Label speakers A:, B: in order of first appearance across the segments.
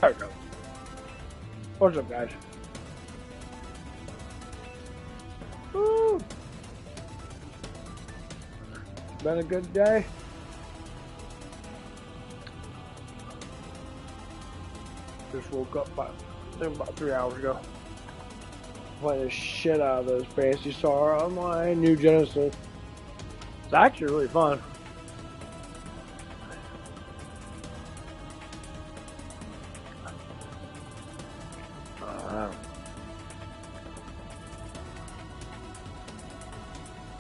A: There we go. What's up, guys? Woo! Been a good day. Just woke up about 3 hours ago. Playing the shit out of those Phantasy Star Online New Gen. It's actually really fun.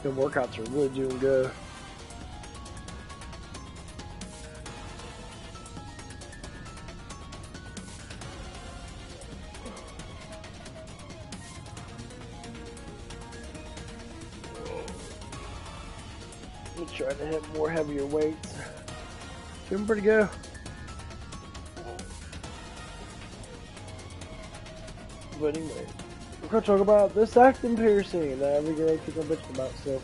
A: The workouts are really doing good. I'm trying to hit more heavier weights. Doing pretty good. But anyway, we're gonna talk about this acting piercing that every girl keeps on bitching about still.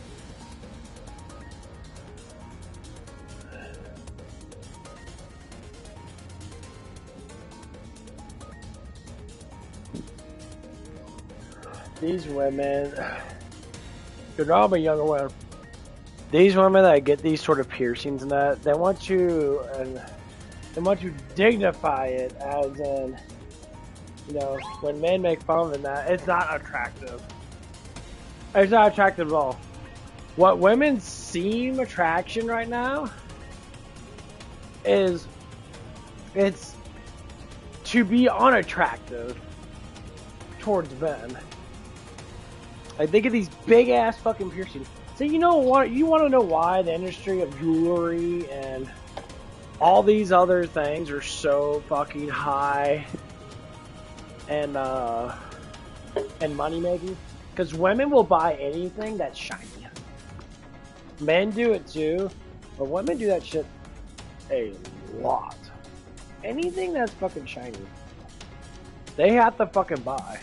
A: These women, they're all younger women. These women that get these sort of piercings and that, they want you to dignify it as in, you know, when men make fun of it, that it's not attractive. It's not attractive at all. What women seem attraction right now is it's to be unattractive towards men. Like they get these big ass fucking piercings. So you know what? You want to know why the industry of jewelry and all these other things are so fucking high and money making? Because women will buy anything that's shiny. Men do it too, but women do that shit a lot. Anything that's fucking shiny, they have to fucking buy.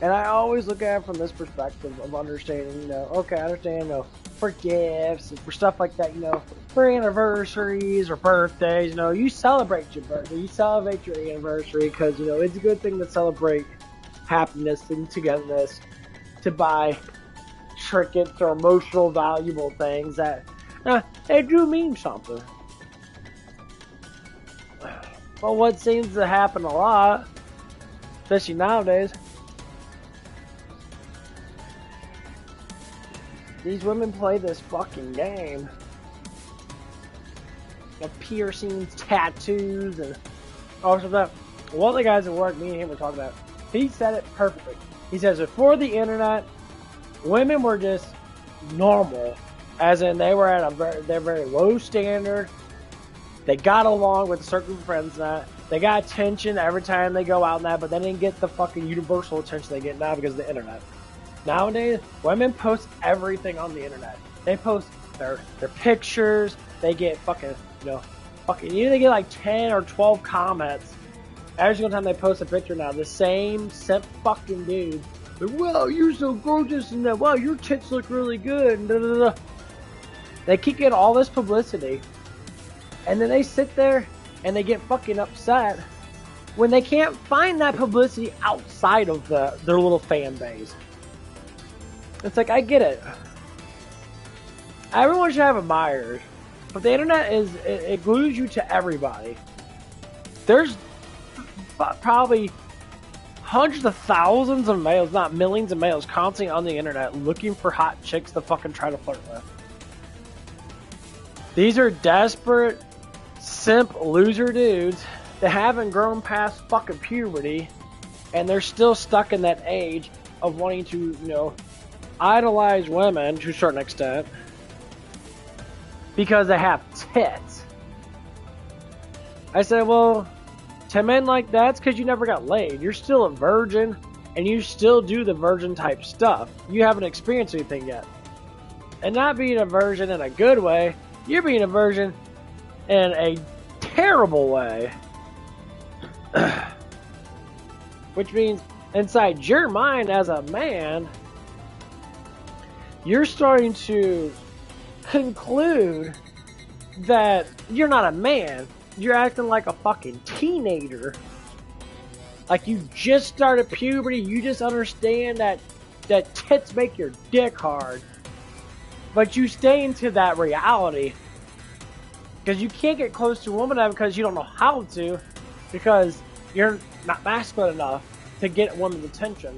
A: And I always look at it from this perspective of understanding, you know, okay, I understand, you know, for gifts and for stuff like that, you know, for anniversaries or birthdays, you know, you celebrate your birthday, you celebrate your anniversary because, you know, it's a good thing to celebrate happiness and togetherness, to buy trinkets or emotional valuable things that, they do mean something. But what seems to happen a lot, especially nowadays, these women play this fucking game of piercings, tattoos, and all sorts of that. One of the guys at work, me and him were talking about, he said it perfectly. He says, before the internet, women were just normal, as in they were at a very low standard. They got along with a certain friends and that. They got attention every time they go out and that, but they didn't get the fucking universal attention they get now because of the internet. Nowadays, women post everything on the internet. They post their pictures. They get fucking, you know, they get like 10 or 12 comments every single time they post a picture now. The same simp fucking dude. Like, wow, you're so gorgeous, and wow, your tits look really good. And da, da, da. They keep getting all this publicity, and then they sit there and they get fucking upset when they can't find that publicity outside of their little fan base. It's like, I get it. Everyone should have admirers, but the internet it glues you to everybody. There's probably hundreds of thousands of males, not millions of males, constantly on the internet looking for hot chicks to fucking try to flirt with. These are desperate, simp, loser dudes that haven't grown past fucking puberty, and they're still stuck in that age of wanting to, you know, idolize women to a certain extent because they have tits. I said, well, to men like that, it's because you never got laid. You're still a virgin, and you still do the virgin type stuff. You haven't experienced anything yet. And not being a virgin in a good way, you're being a virgin in a terrible way. Which means inside your mind as a man, you're starting to conclude that you're not a man. you're acting like a fucking teenager. Like you just started puberty, you just understand that tits make your dick hard. But you stay into that reality. Because you can't get close to a woman because you don't know how to. Because you're not masculine enough to get women's attention.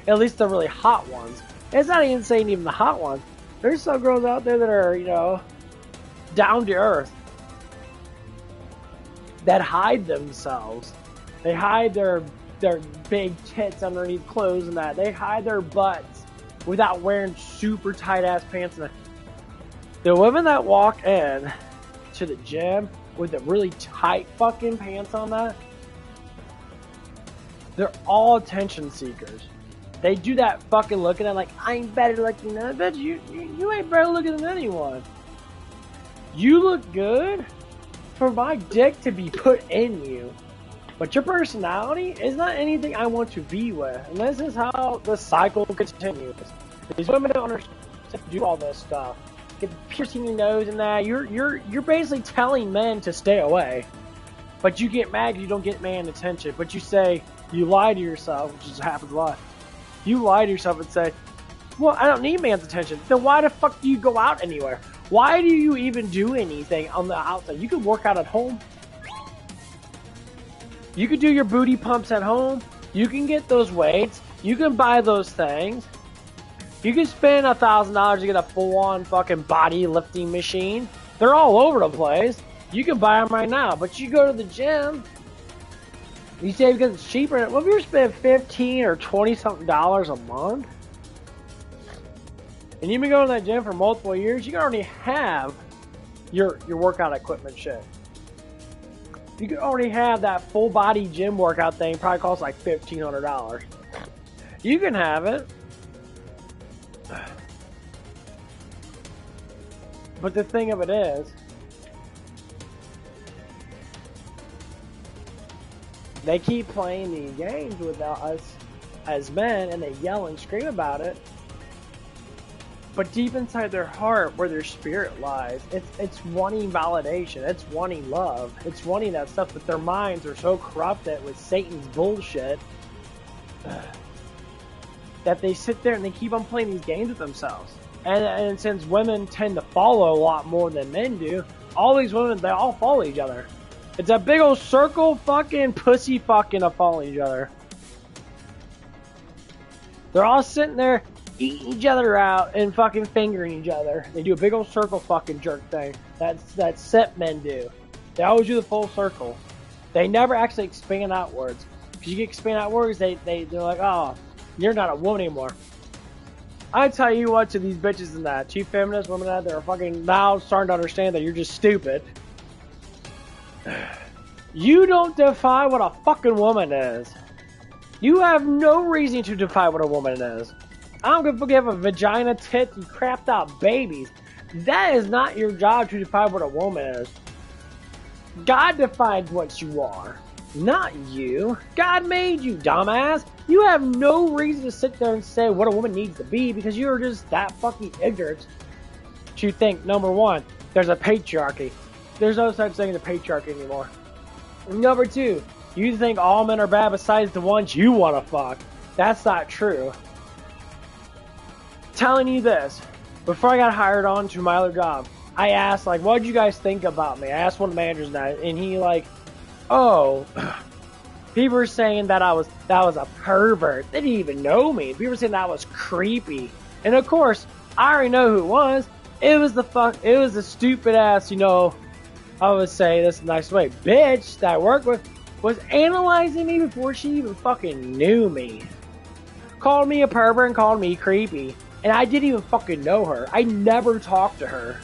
A: At least the really hot ones. It's not even saying even the hot ones. There's some girls out there that are, you know, down to earth. That hide themselves. They hide their big tits underneath clothes and that. They hide their butts without wearing super tight ass pants. The women that walk in to the gym with the really tight fucking pants on that, they're all attention seekers. They do that fucking looking at like, I'm better looking than that. Bitch, you ain't better looking than anyone. You look good for my dick to be put in you. But your personality is not anything I want to be with. And this is how the cycle continues. These women don't understand to do all this stuff. Get piercing your nose and that. You're basically telling men to stay away. But you get mad because you don't get man attention. But you say, you lie to yourself, which just happens a lot. You lie to yourself and say, well, I don't need man's attention. Then why the fuck do you go out anywhere? Why do you even do anything on the outside? You can work out at home. You can do your booty pumps at home. You can get those weights. You can buy those things. You can spend $1,000 to get a full-on fucking body lifting machine. They're all over the place. You can buy them right now. But you go to the gym. You say because it's cheaper. Well, if you're spending $15 or $20-something a month, and you've been going to that gym for multiple years, you can already have your workout equipment shit. You can already have that full body gym workout thing. Probably costs like $1,500. You can have it. But the thing of it is, they keep playing these games with us as men, and they yell and scream about it. But deep inside their heart, where their spirit lies, it's wanting validation. It's wanting love. It's wanting that stuff. But their minds are so corrupted with Satan's bullshit that they sit there and they keep on playing these games with themselves. And since women tend to follow a lot more than men do, all these women, they all follow each other. It's a big old circle fucking pussy fucking of following each other. They're all sitting there eating each other out and fucking fingering each other. They do a big old circle fucking jerk thing. That set men do. They always do the full circle. They never actually expand outwards. Because you get expand outwards, they're like, oh, you're not a woman anymore. I tell you what to these bitches and that. Chief feminist women out there are fucking now starting to understand that you're just stupid. You don't define what a fucking woman is. You have no reason to define what a woman is. I don't give a fuck if a vagina, tits, and crapped out babies. That is not your job to define what a woman is. God defines what you are, not you. God made you, dumbass. You have no reason to sit there and say what a woman needs to be because you're just that fucking ignorant to think, number one, there's a patriarchy. There's no such thing as a patriarchy anymore. Number two, you think all men are bad besides the ones you want to fuck. That's not true. Telling you this, before I got hired on to my other job, I asked, like, what did you guys think about me? I asked one of the managers that, and he like, oh, people were saying that I was a pervert. They didn't even know me. People were saying that I was creepy. And of course, I already know who it was. It was the stupid ass, you know, I would say this nice way, bitch that I worked with was analyzing me before she even fucking knew me. Called me a pervert and called me creepy. And I didn't even fucking know her. I never talked to her.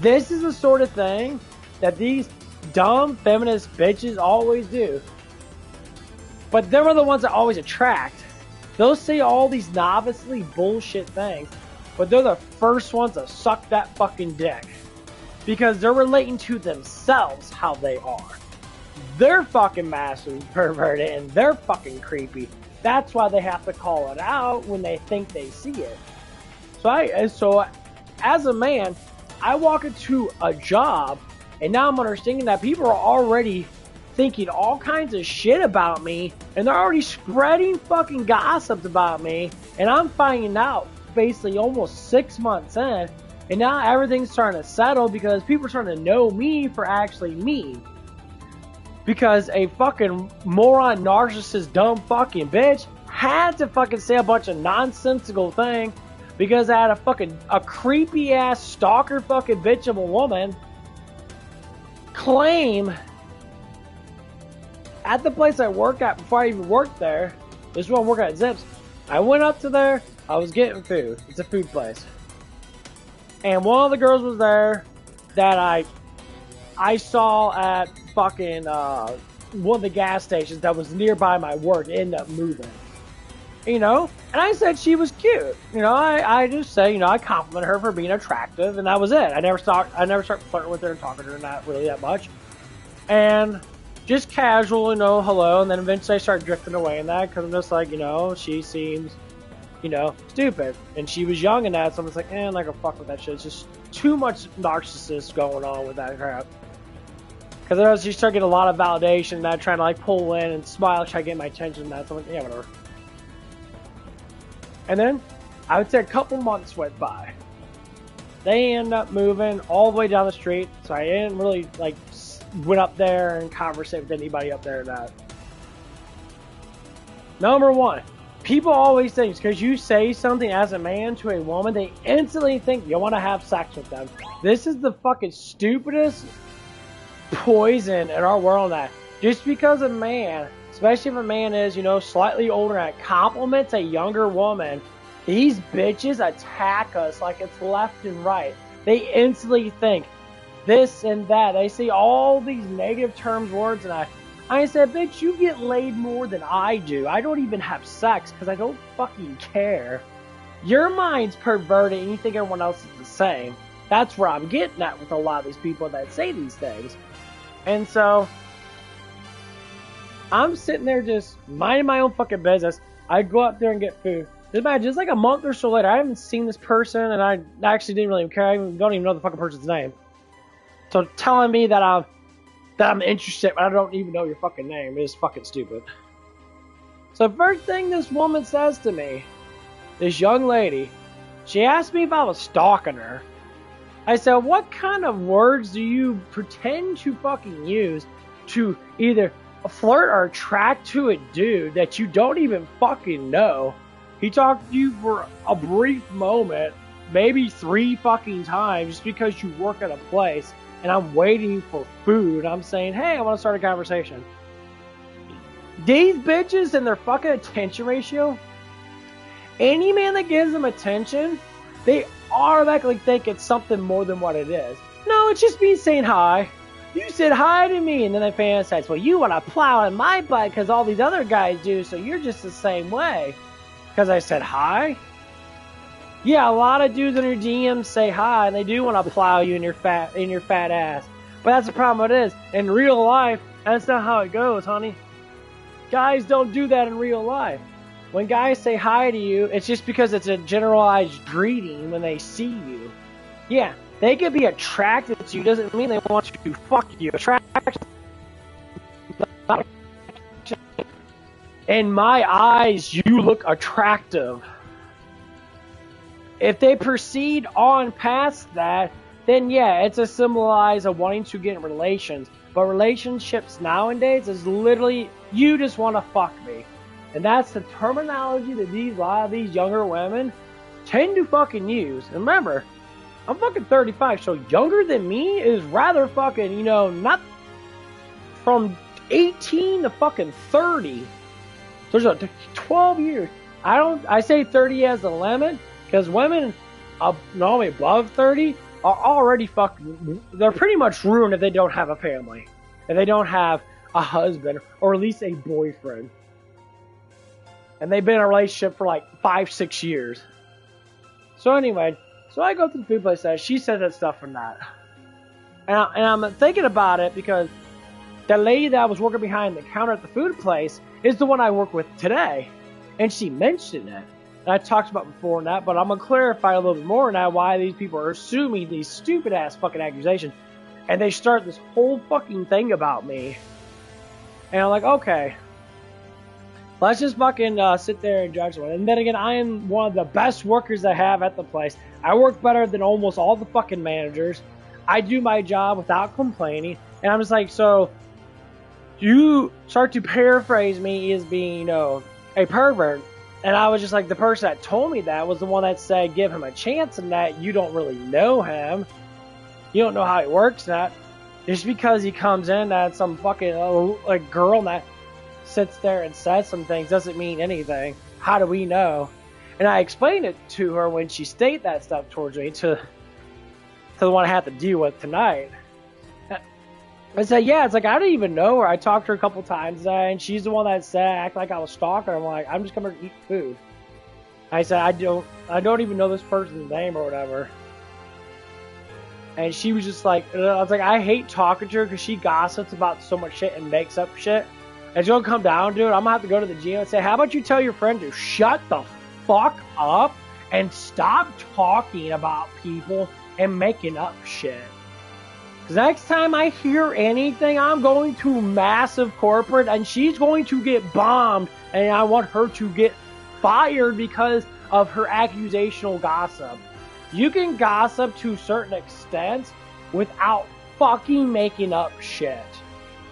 A: This is the sort of thing that these dumb feminist bitches always do. But they're the ones that always attract. They'll say all these novicely bullshit things, but they're the first ones to suck that fucking dick. Because they're relating to themselves how they are. They're fucking massive perverted and they're fucking creepy. That's why they have to call it out when they think they see it. So as a man, I walk into a job And now I'm understanding that people are already thinking all kinds of shit about me, and they're already spreading fucking gossips about me, and I'm finding out basically almost 6 months in, and now everything's starting to settle because people are starting to know me for actually me. Because a fucking moron, narcissist, dumb fucking bitch had to fucking say a bunch of nonsensical thing because I had a creepy ass stalker fucking bitch of a woman claim at the place I work at before I even worked there. This is when I work at Zips. I went up to there. I was getting food. It's a food place. And one of the girls was there that I saw at fucking one of the gas stations that was nearby my work. Ended up moving. You know? And I said she was cute. You know, I just say, you know, I complimented her for being attractive, and that was it. I never started flirting with her and talking to her not really that much. And just casual, you know, hello, and then eventually I start drifting away in that because I'm just like, you know, she seems, you know, stupid. And she was young in that, so I'm just like, I'm not gonna fuck with that shit. It's just too much narcissist going on with that crap. Because you start getting a lot of validation and that, trying to like pull in and smile, try to get my attention and that, so I'm like, yeah, whatever. And then, I would say a couple months went by. They end up moving all the way down the street, so I didn't really, like, went up there and conversate with anybody up there or that. Number one, people always think because you say something as a man to a woman, they instantly think you want to have sex with them. This is the fucking stupidest poison in our world that just because a man, especially if a man is, you know, slightly older and compliments a younger woman, these bitches attack us like it's left and right. They instantly think this and that. They say all these negative terms, words, and I said, bitch, you get laid more than I do. I don't even have sex because I don't fucking care. Your mind's perverted and you think everyone else is the same. That's where I'm getting at with a lot of these people that say these things. And so, I'm sitting there just minding my own fucking business. I go up there and get food. Just like a month or so later, I haven't seen this person, and I actually didn't really care. I don't even know the fucking person's name. So telling me that I'm interested, but I don't even know your fucking name is fucking stupid. So first thing this woman says to me, this young lady, she asked me if I was stalking her. I said, what kind of words do you pretend to fucking use to either flirt or attract to a dude that you don't even fucking know? He talked to you for a brief moment, maybe 3 fucking times, just because you work at a place, and I'm waiting for food. I'm saying, hey, I want to start a conversation. These bitches and their fucking attention ratio, any man that gives them attention, they automatically think it's something more than what it is. No, it's just me saying hi. You said hi to me, and then they fantasize, well, you want to plow in my butt because all these other guys do, so you're just the same way. Because I said hi? Yeah, a lot of dudes in your DMs say hi, and they do want to plow you in your fat ass. But that's the problem it is. In real life, that's not how it goes, honey. Guys don't do that in real life. When guys say hi to you, it's just because it's a generalized greeting when they see you. Yeah, they could be attracted to you, doesn't mean they want to fuck you. In my eyes, you look attractive. If they proceed on past that, then yeah, it's a symbolize of wanting to get in relations. But relationships nowadays is literally, you just want to fuck me. And that's the terminology that a lot of these younger women tend to fucking use. And remember, I'm fucking 35, so younger than me is rather fucking, you know, not from 18 to fucking 30. There's a 12 years. I say 30 as the limit, because women normally above 30 are already fucking, they're pretty much ruined if they don't have a family. If they don't have a husband, or at least a boyfriend. And they've been in a relationship for like 5-6 years. So anyway, so I go to the food place that she said that stuff from that. And I'm thinking about it because the lady that was working behind the counter at the food place is the one I work with today. And she mentioned it. And I talked about before in that, but I'm going to clarify a little bit more now why these people are assuming these stupid ass fucking accusations. And they start this whole fucking thing about me. And I'm like, okay. Let's just fucking sit there and judge one. And then again, I am one of the best workers I have at the place. I work better than almost all the fucking managers. I do my job without complaining. And I'm just like, so you start to paraphrase me as being, a pervert. And I was just like, the person that told me that was the one that said, give him a chance, and that you don't really know him. You don't know how he works that. Just because he comes in at some fucking like girl that sits there and says some things doesn't mean anything. How do we know? And I explained it to her when she stated that stuff towards me to the one I have to deal with tonight. I said, yeah, it's like, I don't even know her. I talked to her a couple times today, and she's the one that said, act like I was stalking her. I'm like, I'm just coming to eat food. I said, I don't even know this person's name or whatever. And she was just like, I was like, I hate talking to her because she gossips about so much shit and makes up shit. And it's going to come down to it. I'm going to have to go to the gym and say, how about you tell your friend to shut the fuck up and stop talking about people and making up shit. Because next time I hear anything, I'm going to massive corporate and she's going to get bombed. And I want her to get fired because of her accusational gossip. You can gossip to a certain extent without fucking making up shit.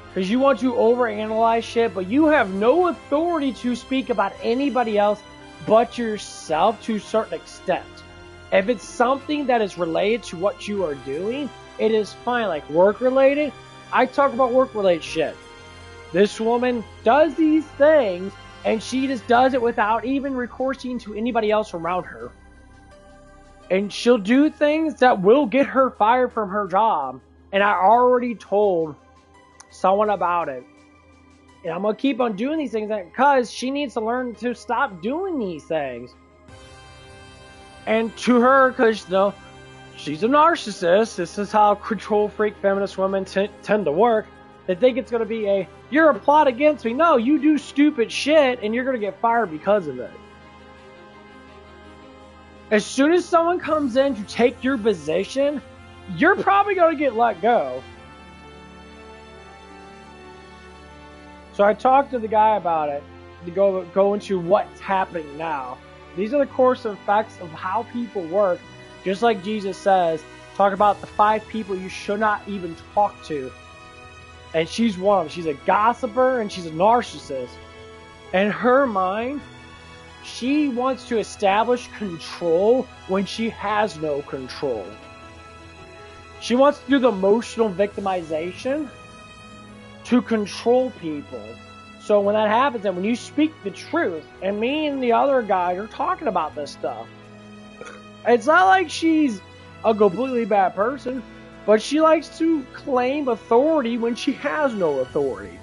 A: Because you want to overanalyze shit, but you have no authority to speak about anybody else but yourself to a certain extent. If it's something that is related to what you are doing, it is fine. Like work related, I talk about work related shit. This woman does these things and she just does it without even recoursing to anybody else around her. And she'll do things that will get her fired from her job. And I already told someone about it. And I'm going to keep on doing these things because she needs to learn to stop doing these things. And to her, because, she's a narcissist. This is how control freak feminist women tend to work. They think it's going to be you're a plot against me. No, you do stupid shit and you're going to get fired because of it. As soon as someone comes in to take your position, you're probably going to get let go. So I talked to the guy about it to go into what's happening now. These are the course of effects of how people work. Just like Jesus says, talk about the 5 people you should not even talk to. And she's one of them. She's a gossiper and she's a narcissist. In her mind, she wants to establish control when she has no control. She wants to do the emotional victimization to control people. So when that happens, and when you speak the truth, and me and the other guy are talking about this stuff, it's not like she's a completely bad person, but she likes to claim authority when she has no authority.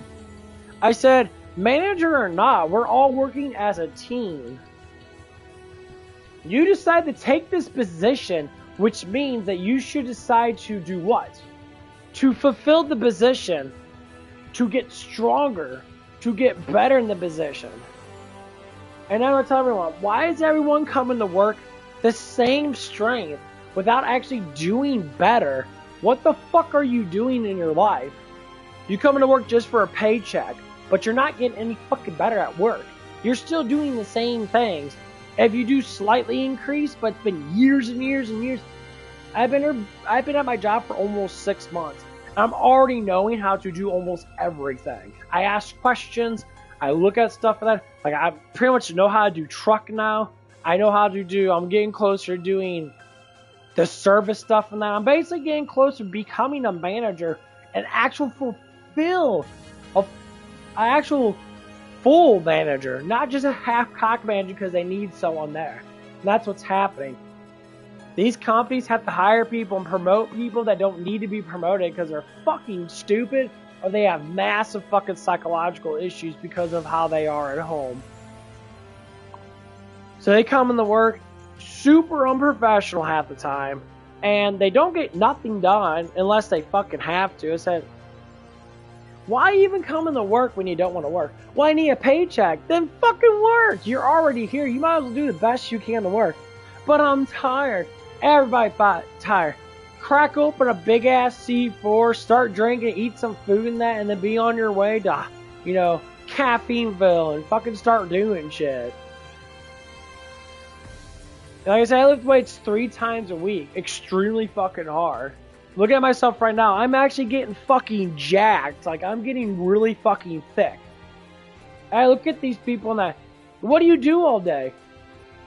A: I said, manager or not, we're all working as a team. You decide to take this position, which means that you should decide to do what? To fulfill the position, to get stronger, to get better in the position. And I'm going to tell everyone, why is everyone coming to work the same strength without actually doing better? What the fuck are you doing in your life? You coming to work just for a paycheck, but you're not getting any fucking better at work. You're still doing the same things. If you do slightly increase, but it's been years and years and years. I've been at my job for almost 6 months. I'm already knowing how to do almost everything. I ask questions. I look at stuff like that. Like I pretty much know how to do truck now. I know how to do. I'm getting closer to doing the service stuff and that. I'm basically getting closer to becoming a manager, an actual full manager, not just a half-cock manager because they need someone there. And that's what's happening. These companies have to hire people and promote people that don't need to be promoted because they're fucking stupid or they have massive fucking psychological issues because of how they are at home. So they come into work super unprofessional half the time and they don't get nothing done unless they fucking have to. I said, why even come into work when you don't want to work? Well, I need a paycheck. Then fucking work. You're already here. You might as well do the best you can to work. But I'm tired. Everybody tired. crack open a big ass C4, start drinking, eat some food in that, and then be on your way to, you know, Caffeineville and fucking start doing shit. Like I said, I lift weights 3 times a week. Extremely fucking hard. Look at myself right now. I'm actually getting fucking jacked. Like, I'm getting really fucking thick. I look at these people and what do you do all day?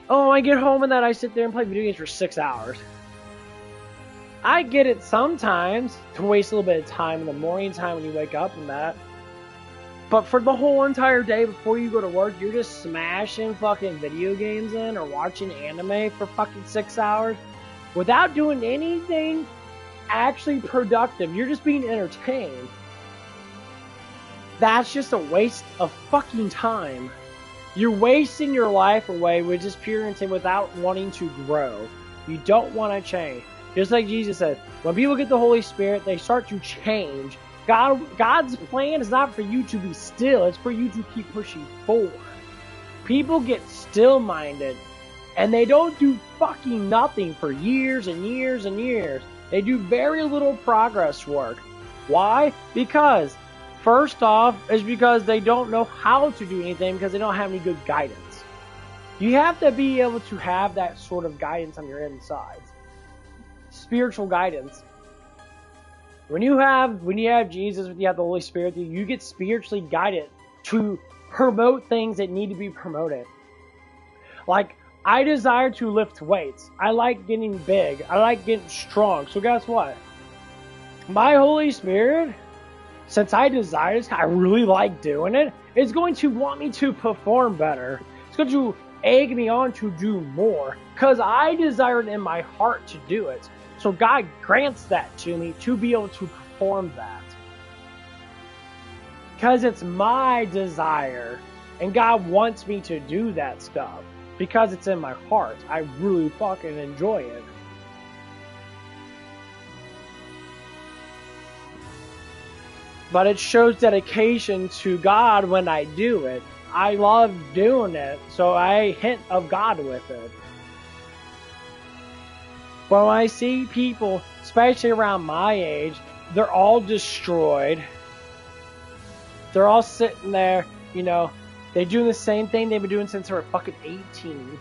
A: Oh, I get home and then I sit there and play video games for 6 hours. I get it sometimes to waste a little bit of time in the morning time when you wake up and that. But for the whole entire day before you go to work, you're just smashing fucking video games in or watching anime for fucking 6 hours without doing anything actually productive. You're just being entertained. That's just a waste of fucking time. You're wasting your life away with just pure intent without wanting to grow. You don't want to change. Just like Jesus said, when people get the Holy Spirit, they start to change. God's plan is not for you to be still. It's for you to keep pushing forward. People get still-minded, and they don't do fucking nothing for years and years and years. They do very little progress work. Why? Because, first off, is because they don't know how to do anything because they don't have any good guidance. You have to be able to have that sort of guidance on your insides. Spiritual guidance. When you have Jesus, when you have the Holy Spirit, you get spiritually guided to promote things that need to be promoted. Like, I desire to lift weights. I like getting big. I like getting strong. So guess what? My Holy Spirit, since I desire this, I really like doing it, it's going to want me to perform better. It's going to egg me on to do more because I desire it in my heart to do it. So God grants that to me to be able to perform that. Because it's my desire. And God wants me to do that stuff. Because it's in my heart. I really fucking enjoy it. But it shows dedication to God when I do it. I love doing it. So I hint of God with it. But when I see people, especially around my age, they're all destroyed. They're all sitting there, you know, they're doing the same thing they've been doing since they were fucking 18.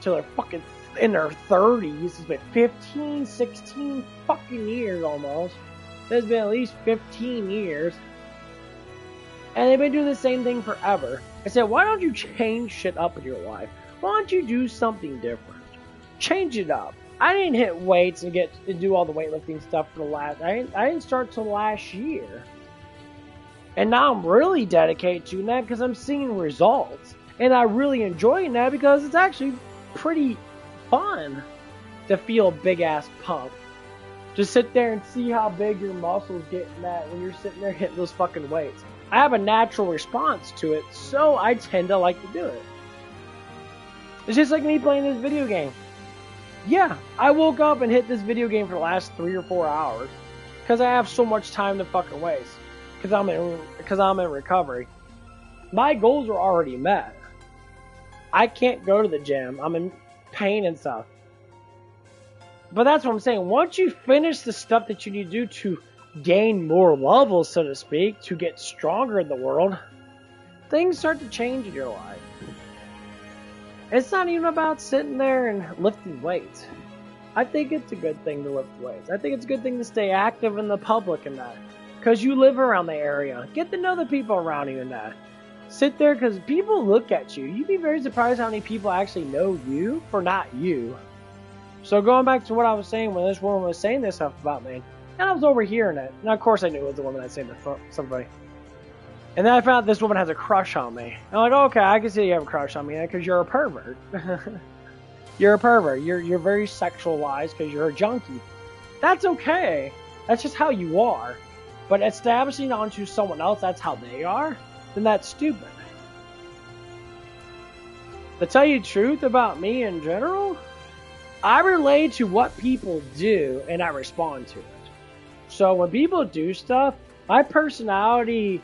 A: Till they're fucking in their 30s. It's been 15, 16 fucking years almost. It's been at least 15 years. And they've been doing the same thing forever. I said, why don't you change shit up in your life? Why don't you do something different? Change it up. I didn't hit weights and do all the weightlifting stuff for the last. I didn't start till last year, and now I'm really dedicated to that because I'm seeing results, and I really enjoying that because it's actually pretty fun to feel a big ass pump. Just sit there and see how big your muscles get in that when you're sitting there hitting those fucking weights. I have a natural response to it, so I tend to like to do it. It's just like me playing this video game. Yeah, I woke up and hit this video game for the last 3 or 4 hours because I have so much time to fucking waste because I'm in recovery. My goals are already met. I can't go to the gym. I'm in pain and stuff. But that's what I'm saying. Once you finish the stuff that you need to do to gain more levels, so to speak, to get stronger in the world, things start to change in your life. It's not even about sitting there and lifting weights. I think it's a good thing to lift weights. I think it's a good thing to stay active in the public and that. Because you live around the area. Get to know the people around you and that. Sit there because people look at you. You'd be very surprised how many people actually know you for not you. So going back to what I was saying when this woman was saying this stuff about me. And I was overhearing it. And of course I knew it was the woman that said it to somebody. And then I found out this woman has a crush on me. I'm like, okay, I can see you have a crush on me because you're a pervert. You're a pervert. You're very sexualized because you're a junkie. That's okay. That's just how you are. But establishing onto someone else that's how they are, then that's stupid. To tell you the truth about me in general, I relate to what people do and I respond to it. So when people do stuff, my personality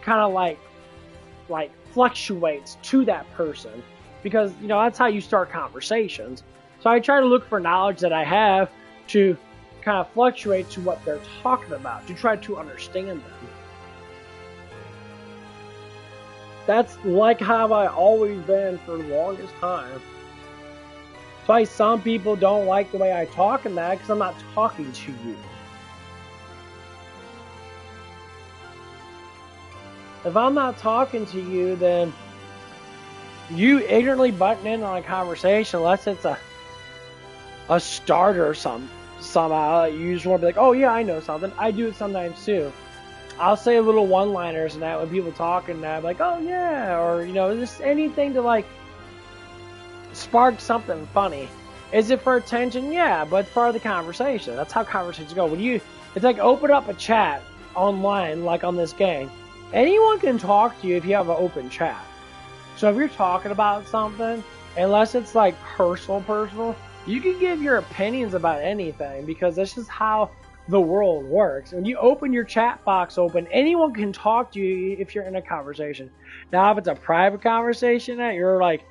A: kind of like fluctuates to that person because, you know, that's how you start conversations. So I try to look for knowledge that I have to kind of fluctuate to what they're talking about, to try to understand them. That's like how I always been for the longest time. That's why some people don't like the way I talk in that, because I'm not talking to you. If I'm not talking to you, then you ignorantly butting in on a conversation, unless it's a starter or somehow. You just want to be like, oh yeah, I know something. I do it sometimes too. I'll say little one-liners and that when people talk and that, I'm like, oh yeah, or just anything to like spark something funny. Is it for attention? Yeah, but it's part of the conversation. That's how conversations go. It's like open up a chat online, like on this game. Anyone can talk to you if you have an open chat. So if you're talking about something, unless it's like personal, you can give your opinions about anything, because that's just how the world works. When you open your chat box open, anyone can talk to you if you're in a conversation. Now, if it's a private conversation that you're like,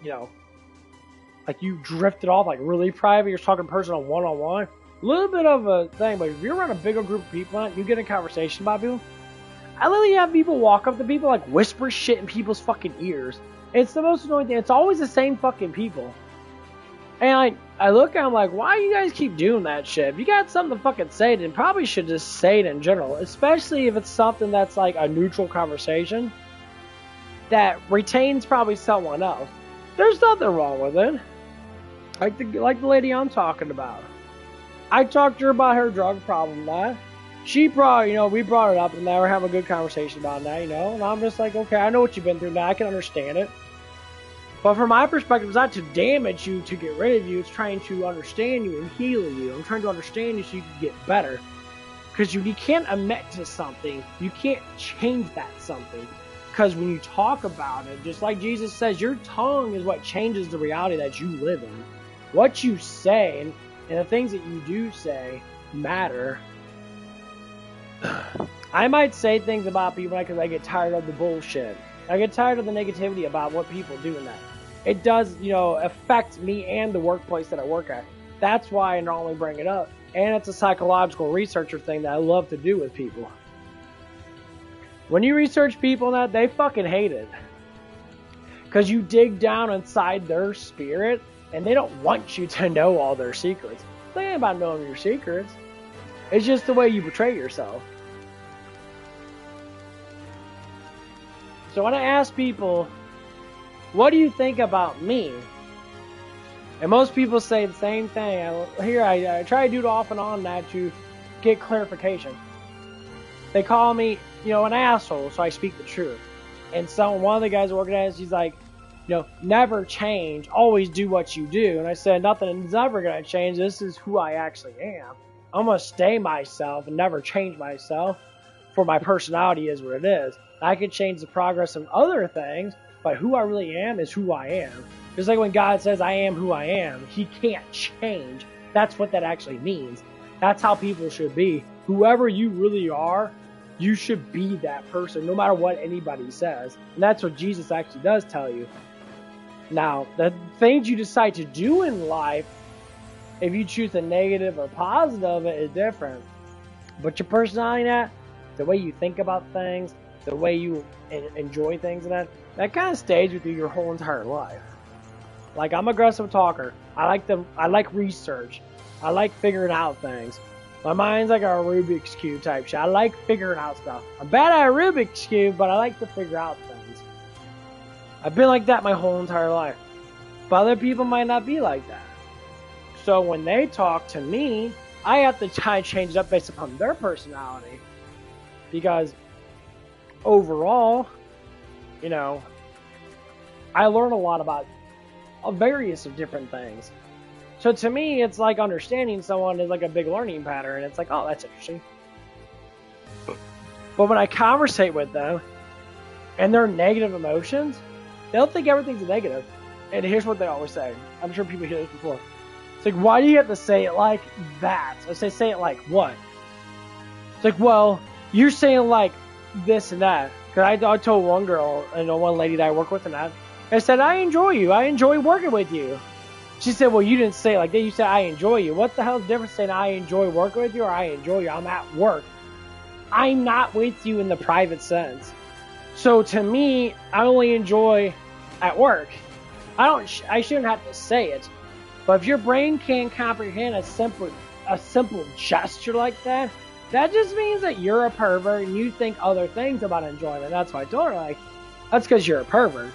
A: like you drifted off, like really private, you're talking personal one-on-one, a little bit of a thing. But if you're around a bigger group of people, you get in a conversation about people. I literally have people walk up to people, like whisper shit in people's fucking ears. It's the most annoying thing. It's always the same fucking people. And I look at them like, why do you guys keep doing that shit? If you got something to fucking say, then probably should just say it in general. Especially if it's something that's like a neutral conversation that retains probably someone else. There's nothing wrong with it. Like the lady I'm talking about. I talked to her about her drug problem, that. She brought, we brought it up and now we're having a good conversation about that, and I'm just like, okay, I know what you've been through now, I can understand it. But from my perspective, it's not to damage you, to get rid of you, it's trying to understand you and heal you. I'm trying to understand you so you can get better. Because you can't admit to something, you can't change that something. Because when you talk about it, just like Jesus says, your tongue is what changes the reality that you live in. What you say, and the things that you do say, matter. I might say things about people because I get tired of the bullshit. I get tired of the negativity about what people do in that. It does, affect me and the workplace that I work at. That's why I normally bring it up. And it's a psychological researcher thing that I love to do with people. When you research people that, they fucking hate it. Because you dig down inside their spirit, and they don't want you to know all their secrets. It ain't about knowing your secrets. It's just the way you portray yourself. So when I ask people, what do you think about me? And most people say the same thing. I try to do it off and on that to get clarification. They call me, an asshole, so I speak the truth. And so one of the guys working at us, he's like, never change, always do what you do. And I said, nothing's ever going to change. This is who I actually am. I'm going to stay myself and never change myself, for my personality is what it is. I can change the progress of other things, but who I really am is who I am. Just like when God says, I am who I am, he can't change. That's what that actually means. That's how people should be. Whoever you really are, you should be that person, no matter what anybody says. And that's what Jesus actually does tell you. Now, the things you decide to do in life, if you choose the negative or positive, it is different. But your personality, the way you think about things, the way you enjoy things, and that kind of stays with you your whole entire life. Like, I'm an aggressive talker. I like research. I like figuring out things. My mind's like a Rubik's Cube type shit. I like figuring out stuff. I'm bad at a Rubik's Cube, but I like to figure out things. I've been like that my whole entire life. But other people might not be like that. So when they talk to me, I have to try and change it up based upon their personality. Because overall, I learn a lot about various of different things. So to me, it's like understanding someone is like a big learning pattern. It's like, oh, that's interesting. But when I conversate with them and their negative emotions, they'll think everything's negative. And here's what they always say. I'm sure people hear this before. It's like, why do you have to say it like that? I say it like what? It's like, well, you're saying like this and that. Because I told one girl, one lady that I work with and that, I said, I enjoy you. I enjoy working with you. She said, well, you didn't say it like that. You said, I enjoy you. What the hell's the difference saying I enjoy working with you or I enjoy you? I'm at work. I'm not with you in the private sense. So to me, I only enjoy at work. I shouldn't have to say it. But if your brain can't comprehend a simple gesture like that, that just means that you're a pervert and you think other things about enjoyment. That's why I told her, like, that's because you're a pervert.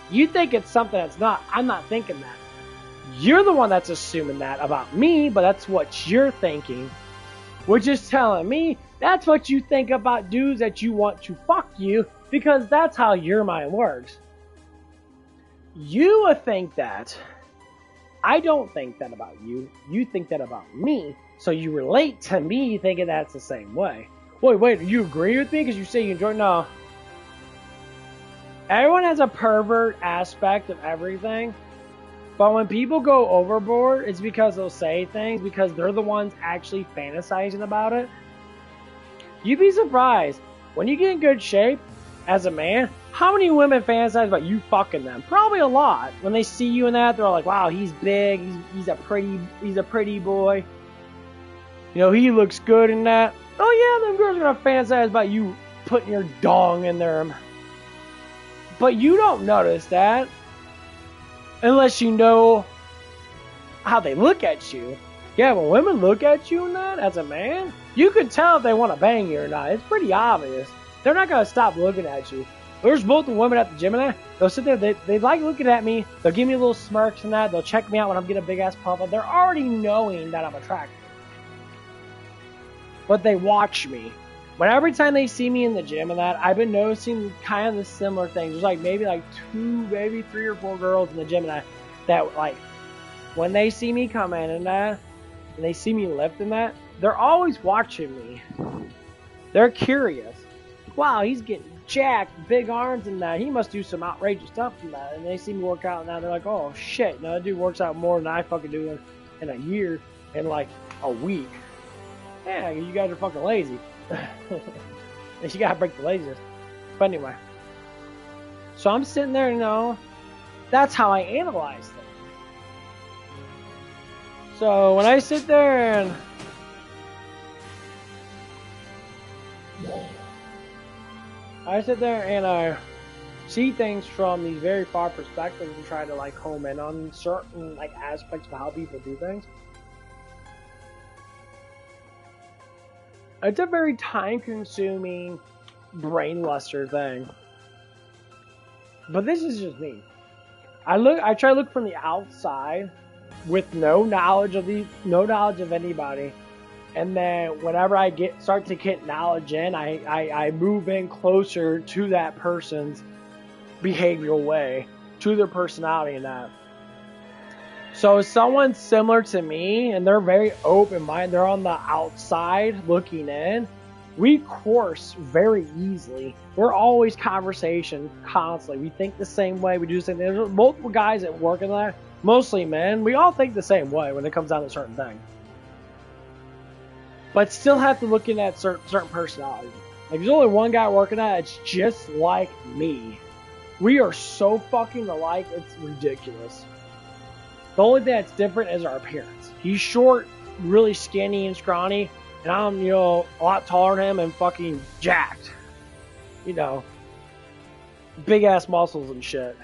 A: You think it's something that's not. I'm not thinking that. You're the one that's assuming that about me, but that's what you're thinking. Which is telling me that's what you think about dudes that you want to fuck you, because that's how your mind works. You would think that. I don't think that about you. You think that about me. So you relate to me thinking that's the same way. Wait, do you agree with me because you say you enjoy? No. Everyone has a pervert aspect of everything. But when people go overboard, it's because they'll say things because they're the ones actually fantasizing about it. You'd be surprised. When you get in good shape as a man, how many women fantasize about you fucking them? Probably a lot. When they see you in that, they're like, wow, he's big, he's a pretty boy. You know, he looks good in that. Oh yeah, them girls are gonna fantasize about you putting your dong in there. But you don't notice that. Unless you know how they look at you. Yeah, when women look at you in that, as a man, you can tell if they want to bang you or not. It's pretty obvious. They're not going to stop looking at you. There's both the women at the gym and that. They'll sit there, they like looking at me. They'll give me little smirks and that. They'll check me out when I'm getting a big ass pump up. They're already knowing that I'm attractive. But they watch me. But every time they see me in the gym and that, I've been noticing kind of the similar things. There's like maybe like 3 or 4 girls in the gym and that like when they see me come in and that, and they see me lifting that, they're always watching me. They're curious. Wow, he's getting jacked, big arms and that. He must do some outrageous stuff in that. And they see me work out and now they're like, oh shit, no, that dude works out more than I fucking do in a year, in like a week. Yeah, you guys are fucking lazy. You gotta break the laziness. But anyway, so I'm sitting there, you know, that's how I analyze things. So when I sit there and I see things from these very far perspectives and try to like home in on certain like aspects of how people do things. It's a very time-consuming, brain-luster thing. But this is just me. I try to look from the outside with no knowledge of anybody, and then whenever I start to get knowledge in, I move in closer to that person's behavioral way, to their personality and that. So if someone's similar to me and they're very open-minded, they're on the outside looking in, we course very easily. We're always conversation constantly. We think the same way. We do the same thing. There's multiple guys that work in that, mostly men. We all think the same way when it comes down to certain things. But still have to look in at certain personalities. Like there's only one guy working at it, it's just like me. We are so fucking alike, it's ridiculous. The only thing that's different is our appearance. He's short, really skinny and scrawny, and I'm, you know, a lot taller than him and fucking jacked. You know, big ass muscles and shit.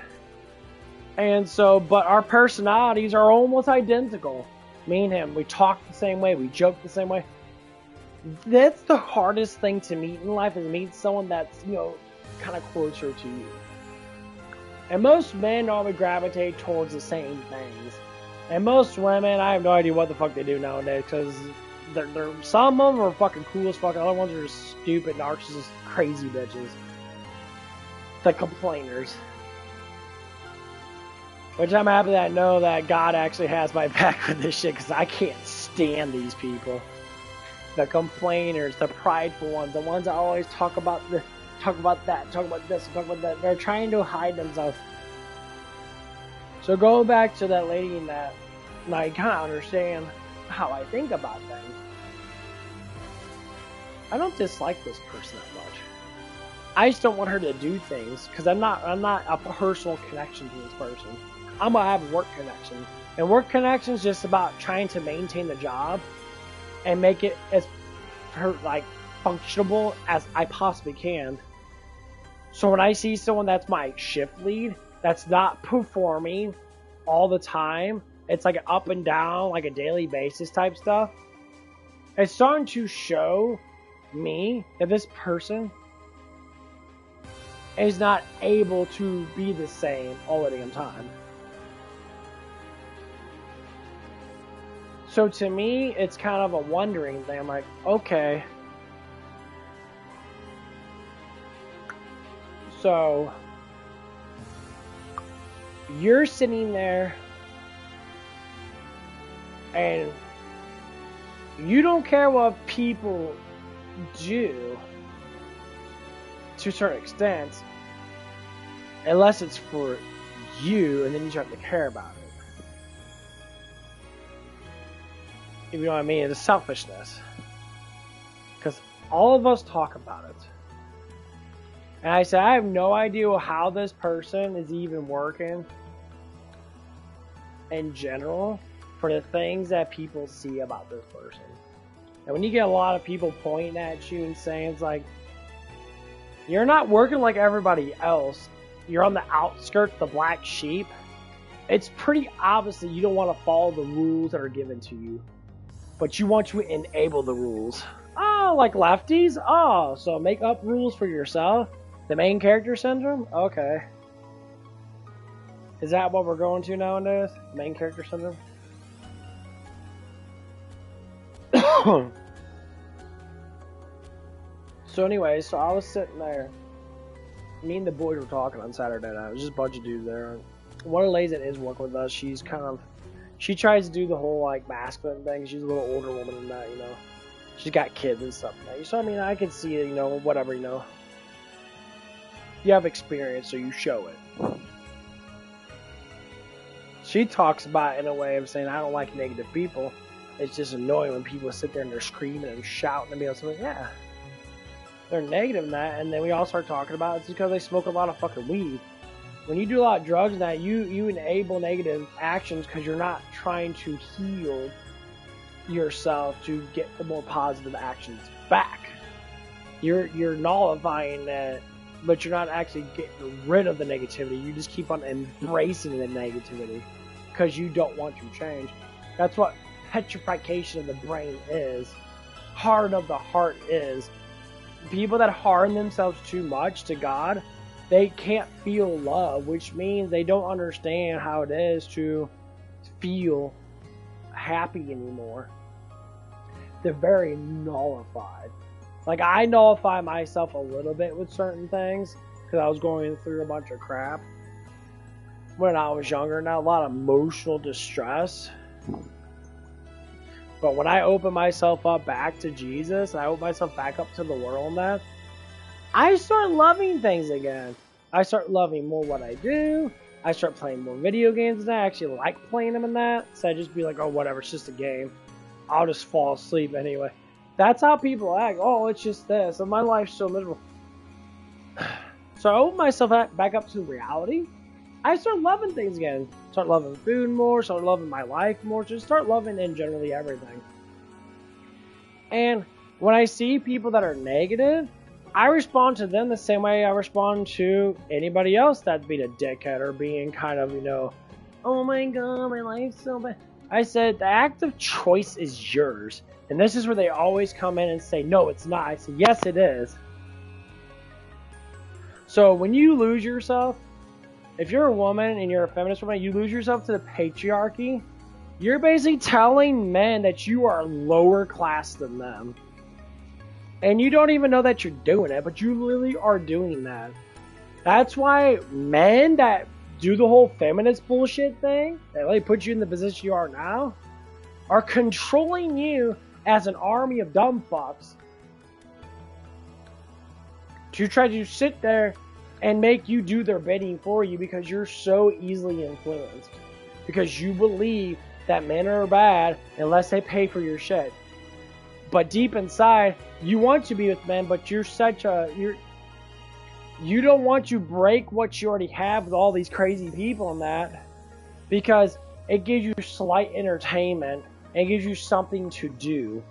A: And so, but our personalities are almost identical. Me and him, we talk the same way, we joke the same way. That's the hardest thing to meet in life, is meet someone that's, you know, kind of closer to you. And most men always gravitate towards the same things. And most women, I have no idea what the fuck they do nowadays, because some of them are fucking cool as fuck, other ones are just stupid, narcissist, crazy bitches. The complainers. Which I'm happy that I know that God actually has my back with this shit, because I can't stand these people. The complainers, the prideful ones, the ones that always talk about this, talk about that, talk about this, talk about that. They're trying to hide themselves. So going back to that lady in that, I kind of understand how I think about things. I don't dislike this person that much. I just don't want her to do things because I'm not a personal connection to this person. I'm gonna have a work connection. And work connection is just about trying to maintain the job and make it as like functionable as I possibly can. So when I see someone that's my shift lead that's not performing all the time, it's like an up and down, like a daily basis type stuff, it's starting to show me that this person is not able to be the same all the damn time. So to me, it's kind of a wondering thing. I'm like, okay. So you're sitting there and you don't care what people do to a certain extent unless it's for you, and then you start to care about it. If you know what I mean, it's selfishness. Because all of us talk about it. And I said, I have no idea how this person is even working in general for the things that people see about this person. And when you get a lot of people pointing at you and saying, it's like, you're not working like everybody else. You're on the outskirts, the black sheep. It's pretty obvious that you don't want to follow the rules that are given to you. But you want to enable the rules. Oh, like lefties? Oh, so make up rules for yourself? The main character syndrome? Okay. Is that what we're going to nowadays? Main character syndrome? So anyway, so I was sitting there. Me and the boys were talking on Saturday night. It was just a bunch of dudes there. One of the ladies that is working with us, she tries to do the whole like masculine thing. She's a little older woman than that, you know. She's got kids and stuff like that. So I mean, I can see it, you know, whatever, you know. You have experience, so you show it. She talks about it in a way of saying, I don't like negative people. It's just annoying when people sit there and they're screaming and shouting and be like, yeah, they're negative in that. And then we all start talking about it's because they smoke a lot of fucking weed. When you do a lot of drugs, that you enable negative actions because you're not trying to heal yourself to get the more positive actions back. You're nullifying that, but you're not actually getting rid of the negativity. You just keep on embracing the negativity because you don't want to change. That's what petrification of the brain is. Harden of the heart is. People that harden themselves too much to God, they can't feel love, which means they don't understand how it is to feel happy anymore. They're very nullified. Like, I nullify myself a little bit with certain things because I was going through a bunch of crap when I was younger. Now, a lot of emotional distress. But when I open myself up back to Jesus, and I open myself back up to the world and that, I start loving things again. I start loving more what I do. I start playing more video games and I actually like playing them in that. So I just be like, oh, whatever, it's just a game. I'll just fall asleep anyway. That's how people act. Oh, it's just this. And my life's so miserable. So I open myself back up to reality. I start loving things again. Start loving food more. Start loving my life more. Just start loving in generally everything. And when I see people that are negative, I respond to them the same way I respond to anybody else that's being a dickhead or being kind of, you know, oh my god, my life's so bad. I said, the act of choice is yours. And this is where they always come in and say, no, it's not. I said, yes, it is. So when you lose yourself, if you're a woman and you're a feminist woman, you lose yourself to the patriarchy, you're basically telling men that you are lower class than them. And you don't even know that you're doing it, but you literally are doing that. That's why men that do the whole feminist bullshit thing, that really put you in the position you are now, are controlling you as an army of dumb fucks to try to sit there and make you do their bidding for you because you're so easily influenced. Because you believe that men are bad unless they pay for your shit. But deep inside, you want to be with men, but you don't want to break what you already have with all these crazy people and that. Because It gives you slight entertainment. It gives you something to do.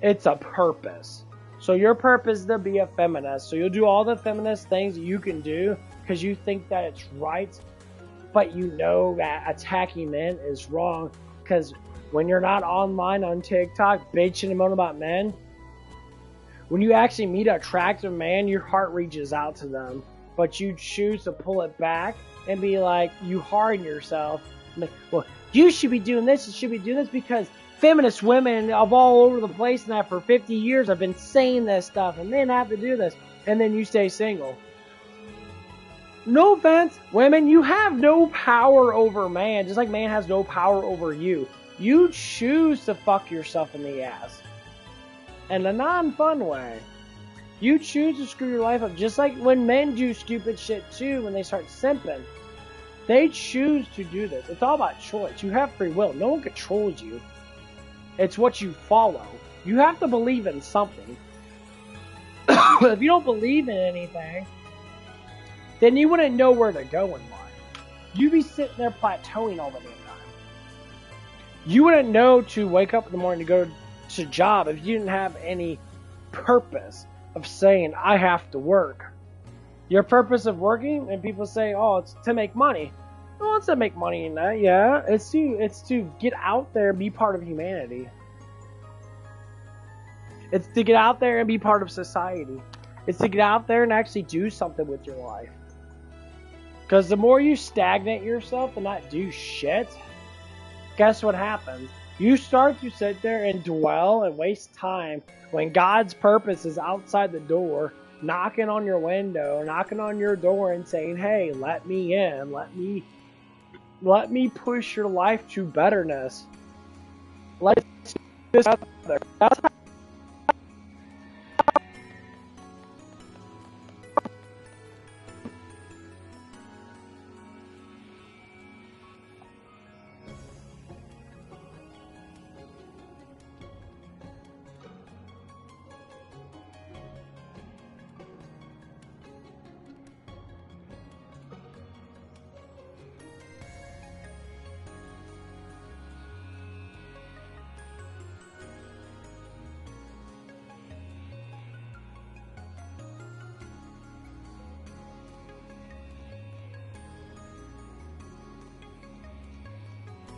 A: It's a purpose. So your purpose is to be a feminist. So you'll do all the feminist things you can do because you think that it's right, but you know that attacking men is wrong because when you're not online on TikTok bitching and moaning about men, when you actually meet an attractive man, your heart reaches out to them, but you choose to pull it back and be like, you harden yourself. Like, well, you should be doing this, you should be doing this because feminist women of all over the place and that for 50 years have been saying this stuff and men have to do this, and then you stay single. No offense, women, you have no power over man, just like man has no power over you. You choose to fuck yourself in the ass. In a non-fun way. You choose to screw your life up, just like when men do stupid shit too when they start simping. They choose to do this. It's all about choice. You have free will. No one controls you. It's what you follow. You have to believe in something. If you don't believe in anything, then you wouldn't know where to go in life. You'd be sitting there plateauing all the damn time. You wouldn't know to wake up in the morning to go to a job if you didn't have any purpose of saying, I have to work. Your purpose of working, and people say, oh, it's to make money. Well, it's to make money in that, yeah. It's to get out there and be part of humanity. It's to get out there and be part of society. It's to get out there and actually do something with your life. Because the more you stagnate yourself and not do shit, guess what happens? You start to sit there and dwell and waste time when God's purpose is outside the door, knocking on your window, knocking on your door and saying, hey, let me in, let me push your life to betterness. Let's do this out there. That's how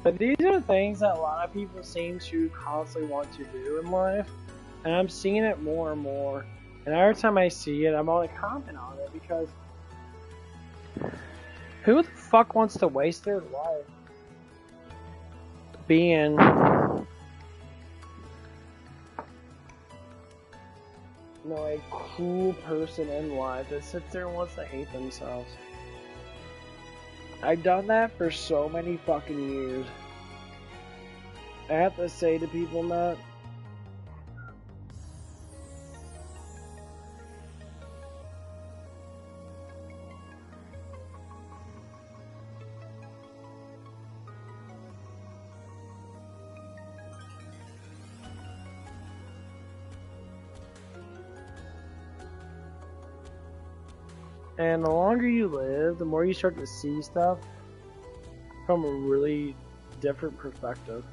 A: But these are things that a lot of people seem to constantly want to do in life, and I'm seeing it more and more. And every time I see it, I'm only commenting on it because who the fuck wants to waste their life being a cool person in life that sits there and wants to hate themselves? I've done that for so many fucking years. I have to say to people not. And the longer you live, the more you start to see stuff from a really different perspective.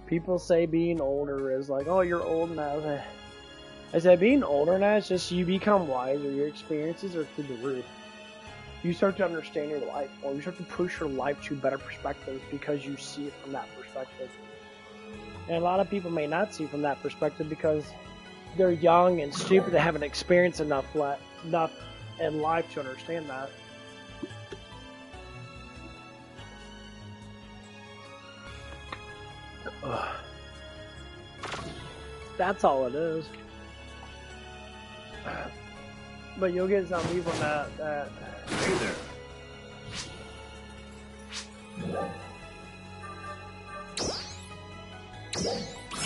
A: People say being older is like, oh, you're old now. I said being older now is just you become wiser. Your experiences are through the roof. You start to understand your life more. You start to push your life to better perspectives because you see it from that perspective. And a lot of people may not see from that perspective because they're young and stupid. They haven't experienced enough in life to understand that. Ugh. That's all it is. But you'll get some people that
B: Hey there.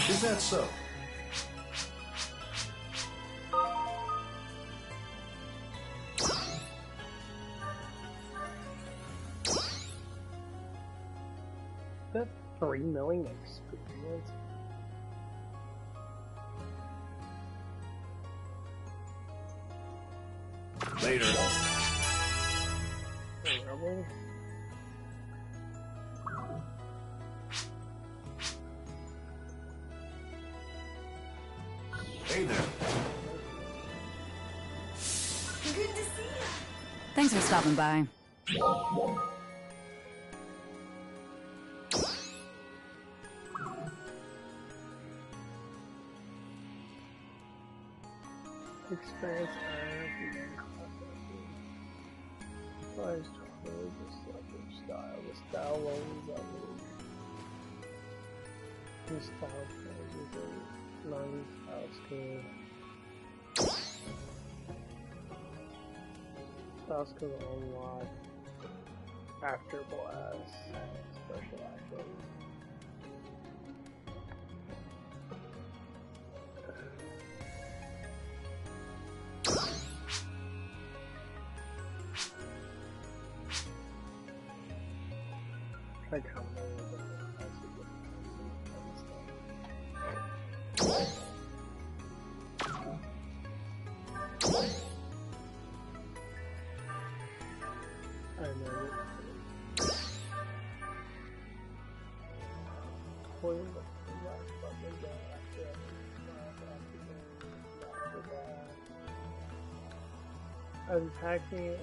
B: Is that so?
A: that 3 million experience.
B: Later.
A: Really?
C: Good to see you.
D: Thanks for stopping by.
A: Experience Price totally just style. The style loans that the style is loan style school. Style school unlock after blast special activity. I can't unpacking it.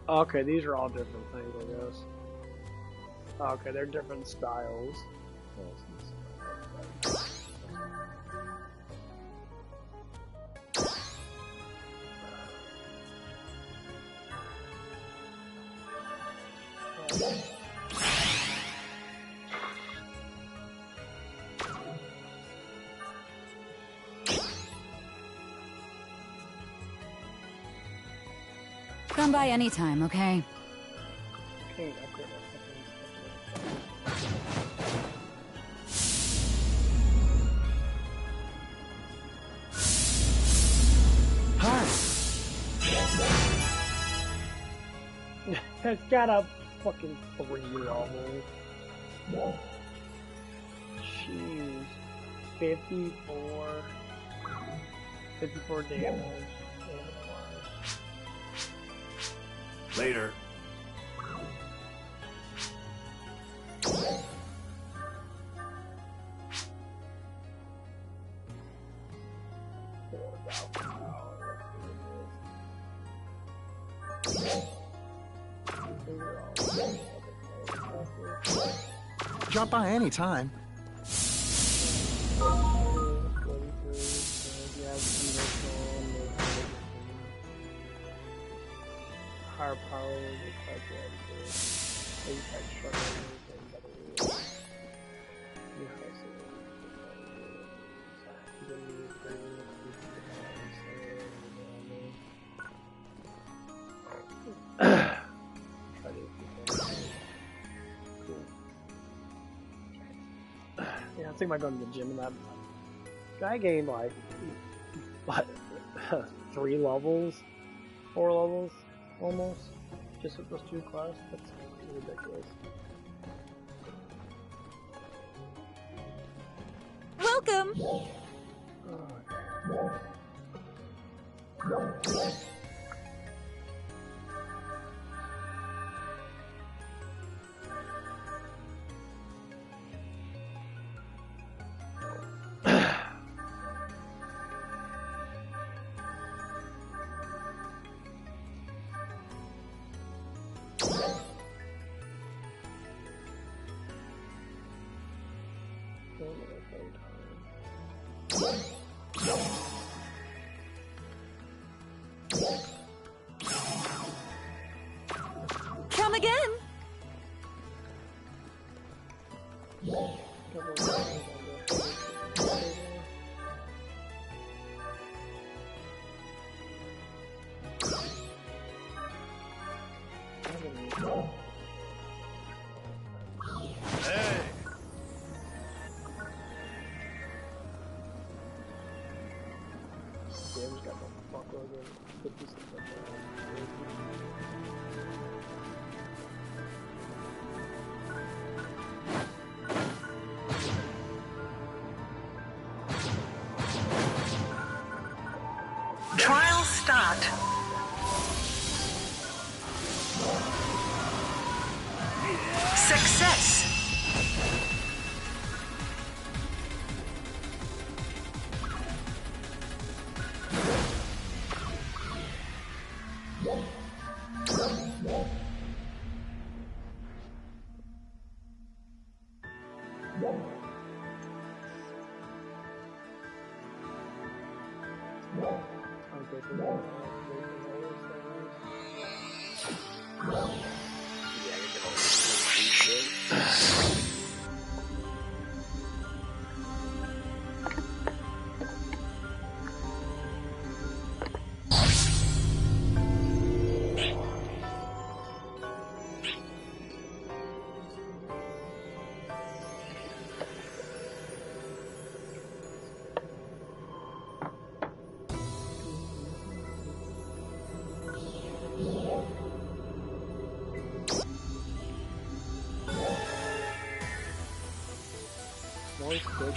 A: Okay, these are all different things, I guess. Okay, they're different styles.
D: Come by anytime, okay?
A: Okay,
E: Hi.
A: it's got a fucking 3 levels. Jeez. 54 damage.
B: Later.
E: Drop by anytime.
A: Higher power yeah, I think I might go to the gym and that guy gained like what 3 levels, 4 levels almost just with those 2 classes. That's ridiculous.
D: Welcome!
C: Come again.
A: just got the fuckload of 50 cents up there.
C: Trial start. Success. Noise good.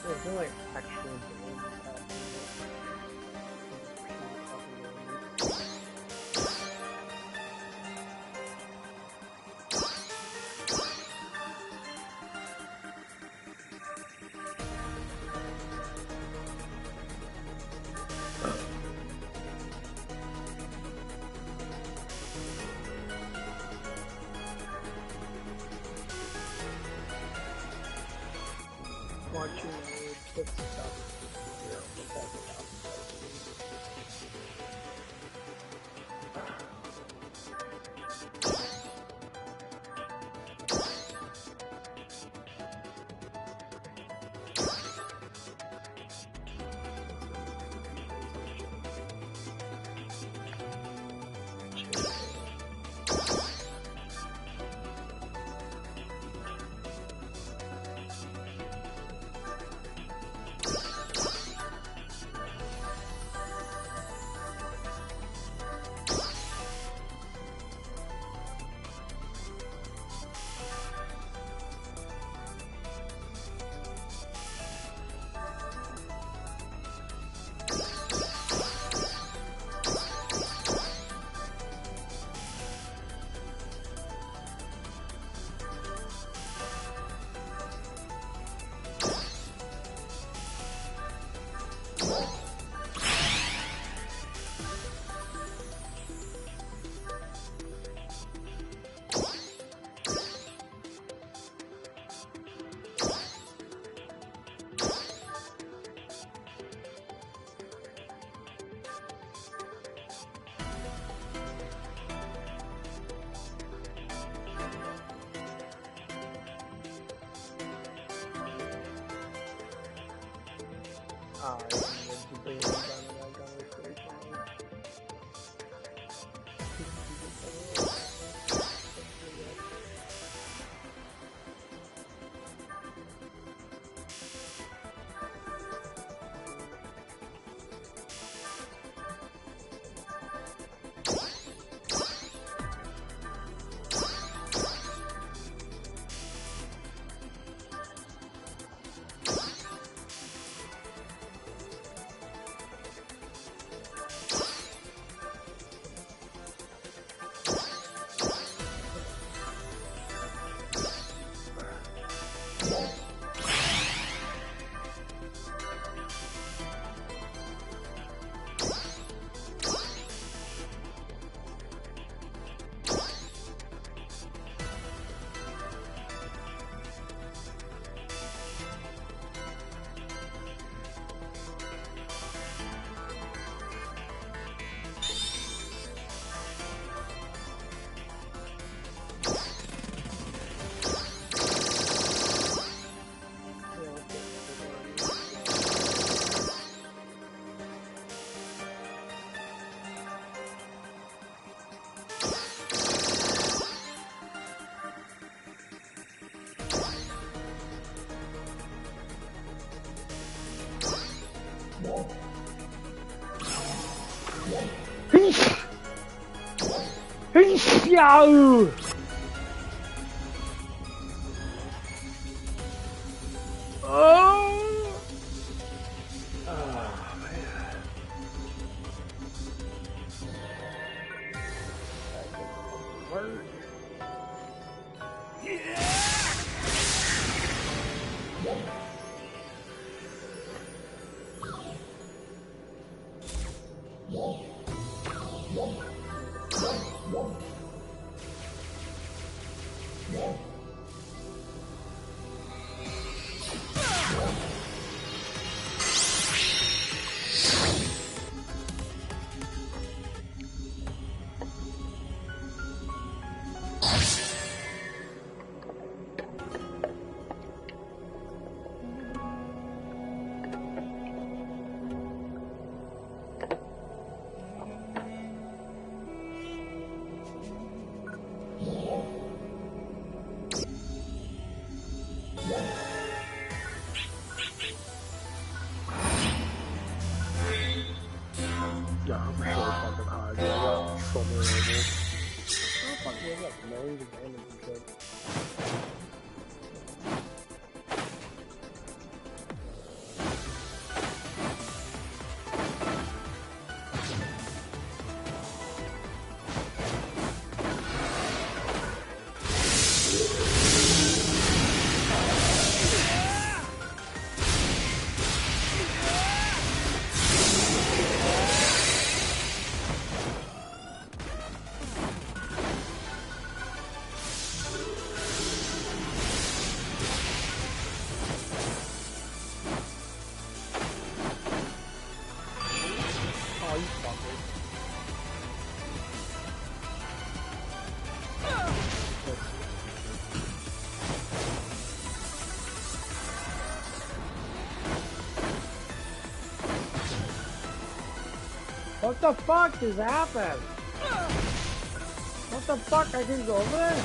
A: There's no like actual watching a put stuff here. Put that stuff. Yo! Oh! Oh, man. Word. What the fuck just happened? What the fuck? I can go over there?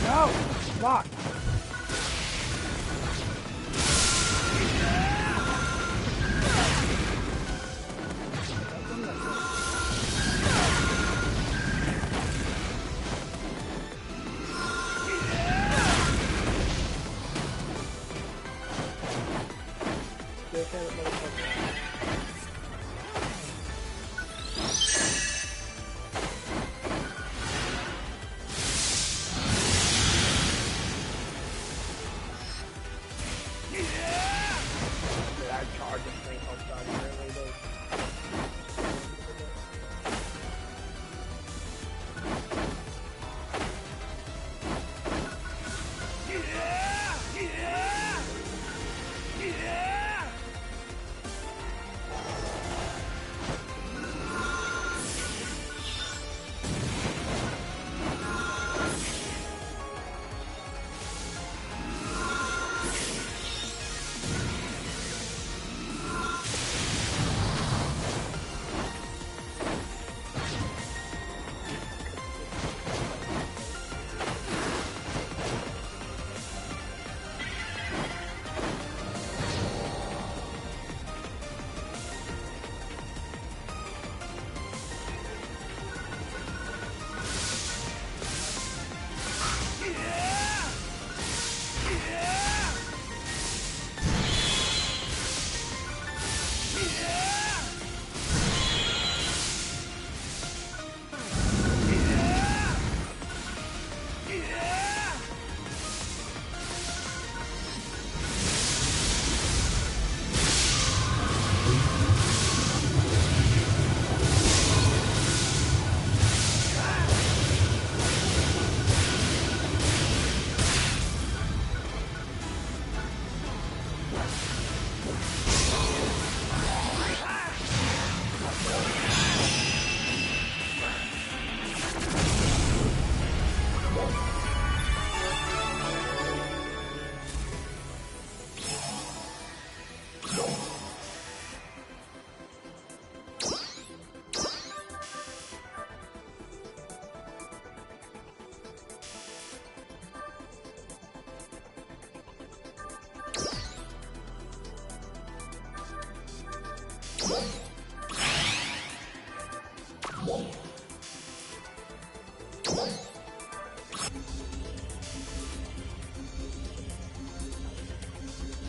A: No! Fuck!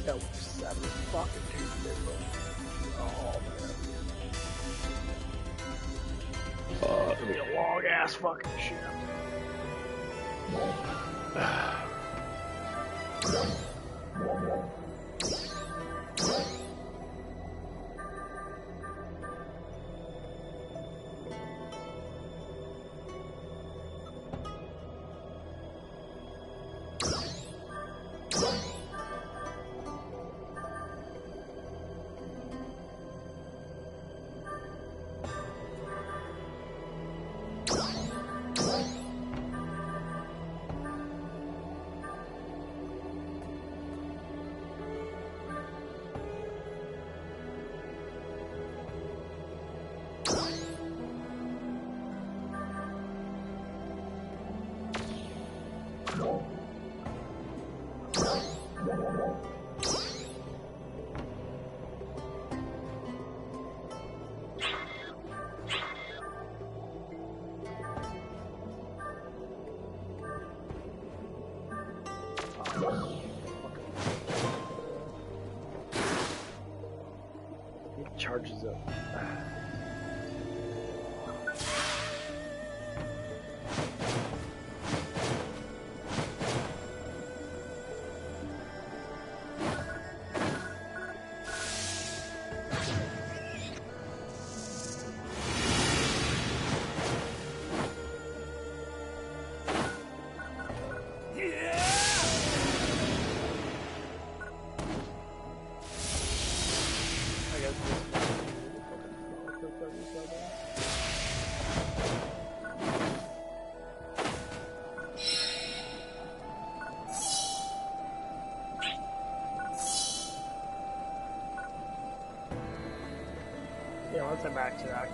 A: That was 7 fucking Tuesday, bro. Oh, man. It's gonna be a long ass fucking shit. It charges up. So back to that.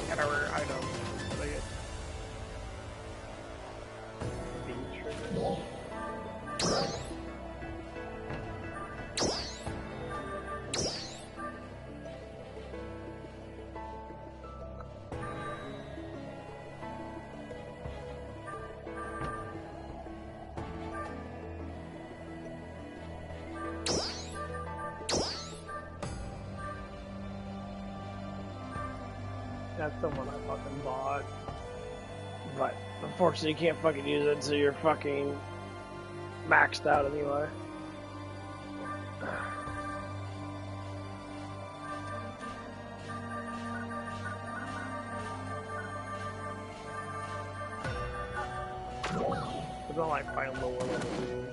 A: Whatever item. That's the one I fucking bought. But unfortunately you can't fucking use it, so you're fucking maxed out anyway. I don't like fighting lower level dudes.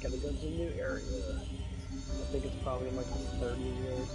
A: Gotta go to a new area. I think it's probably in like the 30 years.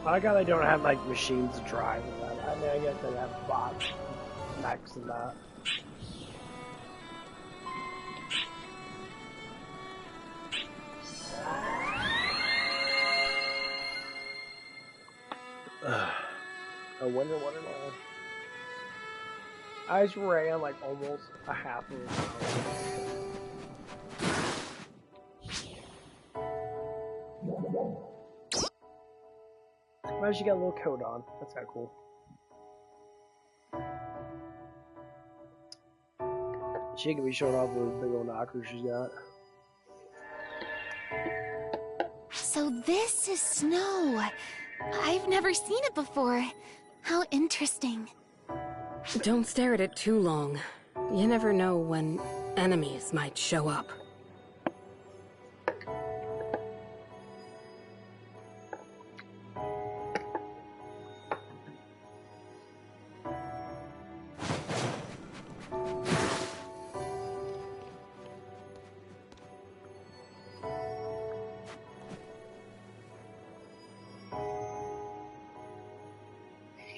A: I like how they don't have like machines to drive and that. I mean, I guess they have bots, mechs and that. A winner, one and all. I just ran like almost a half of an hour. Why does she got a little coat on? That's kinda cool. She can be showing off those big old knockers she's got.
F: So this is snow. I've never seen it before. How interesting.
G: Don't stare at it too long. You never know when enemies might show up.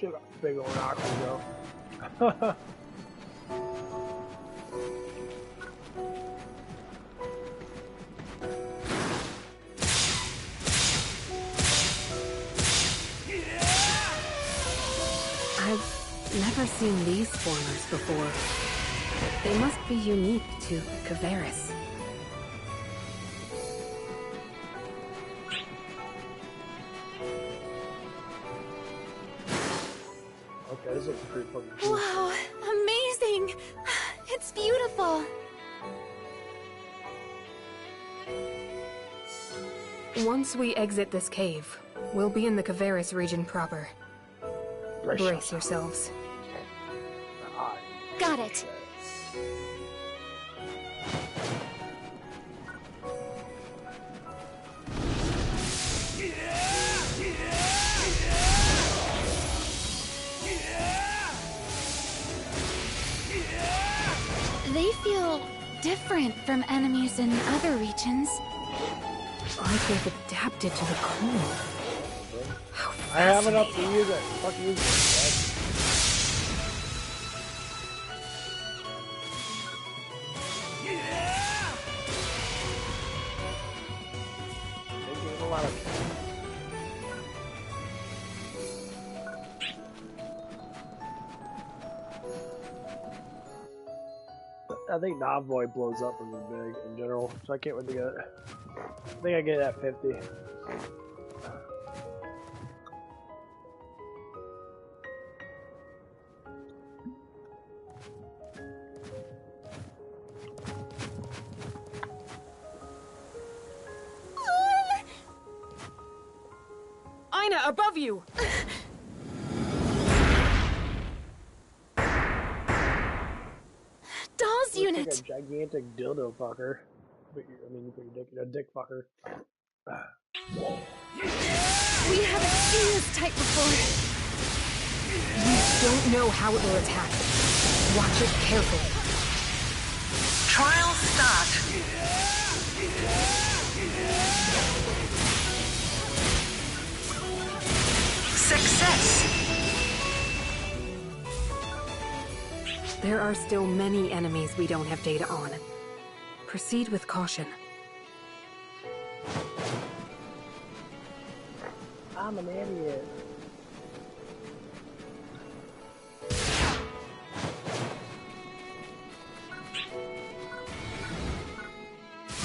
A: Shit, big old knockers though.
G: I've never seen these formers before. They must be unique to Kavaris.
A: looks pretty fucking cool.
F: Wow, amazing! It's beautiful.
G: Once we exit this cave, we'll be in the Caveris region proper. Brace yourselves.
F: Got it. They feel different from enemies in other regions.
G: Like they've adapted to the cold.
A: I have enough to use it. Fuck use it. They gave a lot of. I think Navoid blows up really big in general, so I can't wait to get it. I think I get it at 50.
G: Ina, above you!
F: Dolls unit!
A: Like a gigantic dildo fucker. I mean, you put your dick in a dick fucker.
F: We haven't seen this type before.
G: You don't know how it will attack. Watch it carefully.
C: Trial start. Success.
G: There are still many enemies we don't have data on. Proceed with caution.
A: I'm an idiot.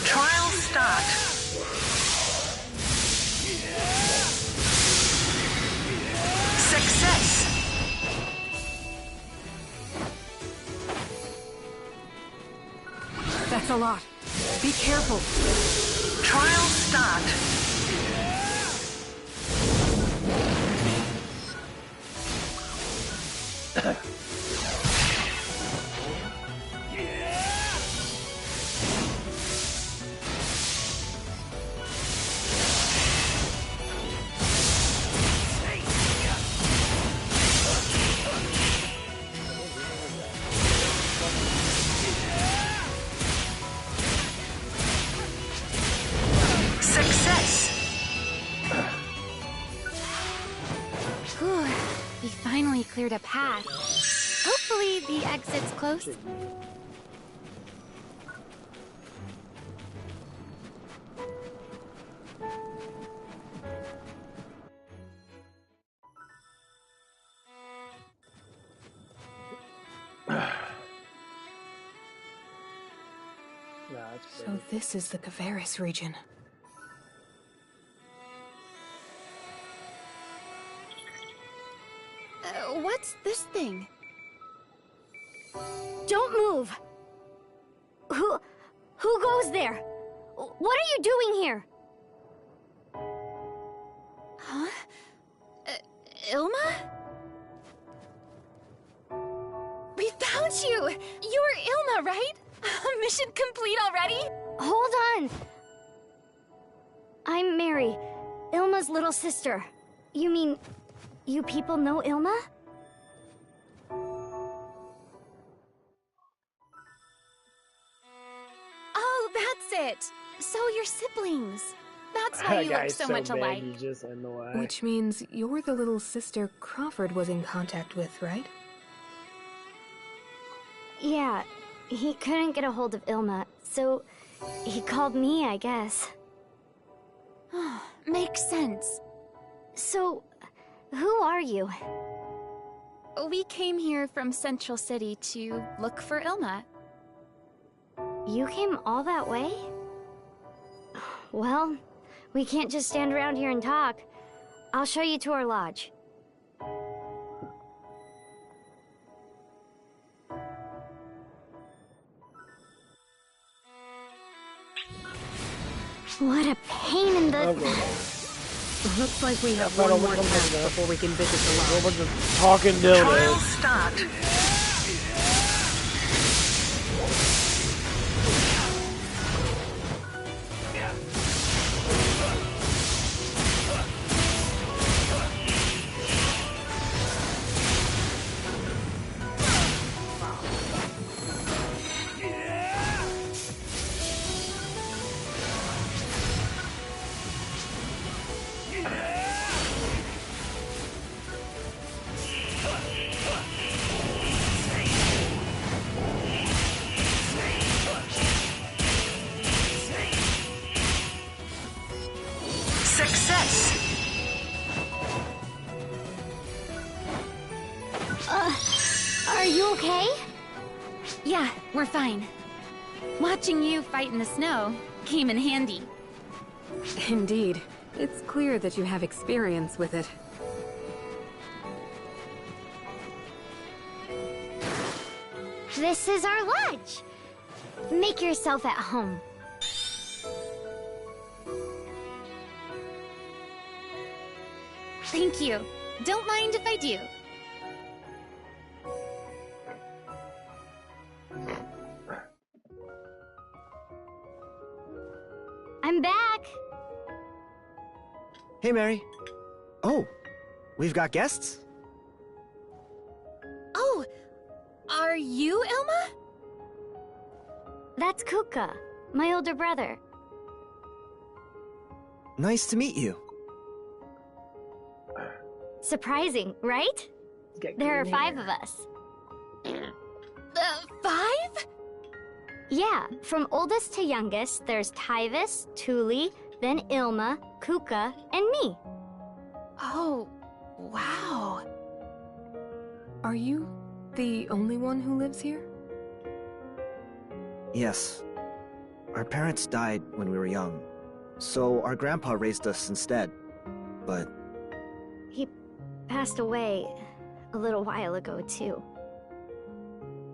C: Trial start. Success.
G: That's a lot. Be careful.
C: Trial start. Success.
F: Whew, we finally cleared a path. Hopefully the exit's close.
G: So this is the Caveris region.
F: What's this thing? Don't move! Who goes there? What are you doing here? Huh? Ilma? We found you! You're Ilma, right? Mission complete already? Hold on! I'm Mary, Ilma's little sister. You mean, you people know Ilma? Oh, that's it! So you're siblings. That's why you look so much alike.
A: Just in the way.
G: Which means you're the little sister Crawford was in contact with, right?
F: Yeah, he couldn't get a hold of Ilma, so he called me, I guess. Makes sense. So, who are you? We came here from Central City to look for Ilma. You came all that way? Well, we can't just stand around here and talk. I'll show you to our lodge. What a pain in the...
A: Okay.
G: Looks like we have
A: I
G: one
A: don't
G: more
A: want to
G: task
A: do that.
G: before we can visit the
A: A
G: lodge.
A: bunch of talking
C: Trial
A: dildos.
C: start. Success.
F: Are you okay?
H: Yeah, we're fine. Watching you fight in the snow came in handy.
G: Indeed. It's clear that you have experience with it.
F: This is our lodge. Make yourself at home.
H: Thank you. Don't mind if I do.
F: I'm back.
I: Hey, Mary. Oh, we've got guests?
H: Oh, are you Ilma?
F: That's Kuka, my older brother.
I: Nice to meet you.
F: Surprising, right? There are 5 of us.
H: 5?
F: Yeah, from oldest to youngest, there's Tyvis, Tuli, then Ilma, Kuka, and me.
H: Oh, wow.
G: Are you the only one who lives here?
I: Yes. Our parents died when we were young, so our grandpa raised us instead. But
F: He passed away a little while ago, too.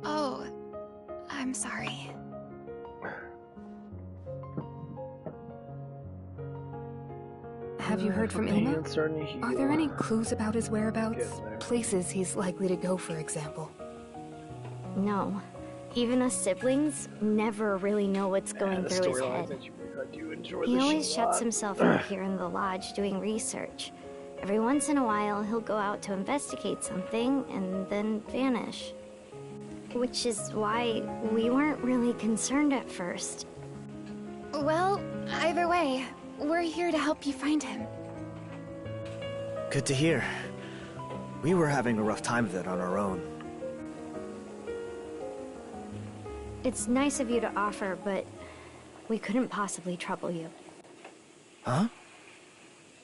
H: Oh, I'm sorry.
G: Have you heard from Ilma? Are there any clues about his whereabouts?
A: Getting there.
G: Places he's likely to go, for example.
F: No. Even us siblings never really know what's going through his head. He always shuts himself up here in the lodge doing research. Every once in a while, he'll go out to investigate something and then vanish. Which is why we weren't really concerned at first.
H: Well, either way, we're here to help you find him.
I: good to hear. We were having a rough time of it on our own.
F: It's nice of you to offer, but we couldn't possibly trouble you.
I: Huh?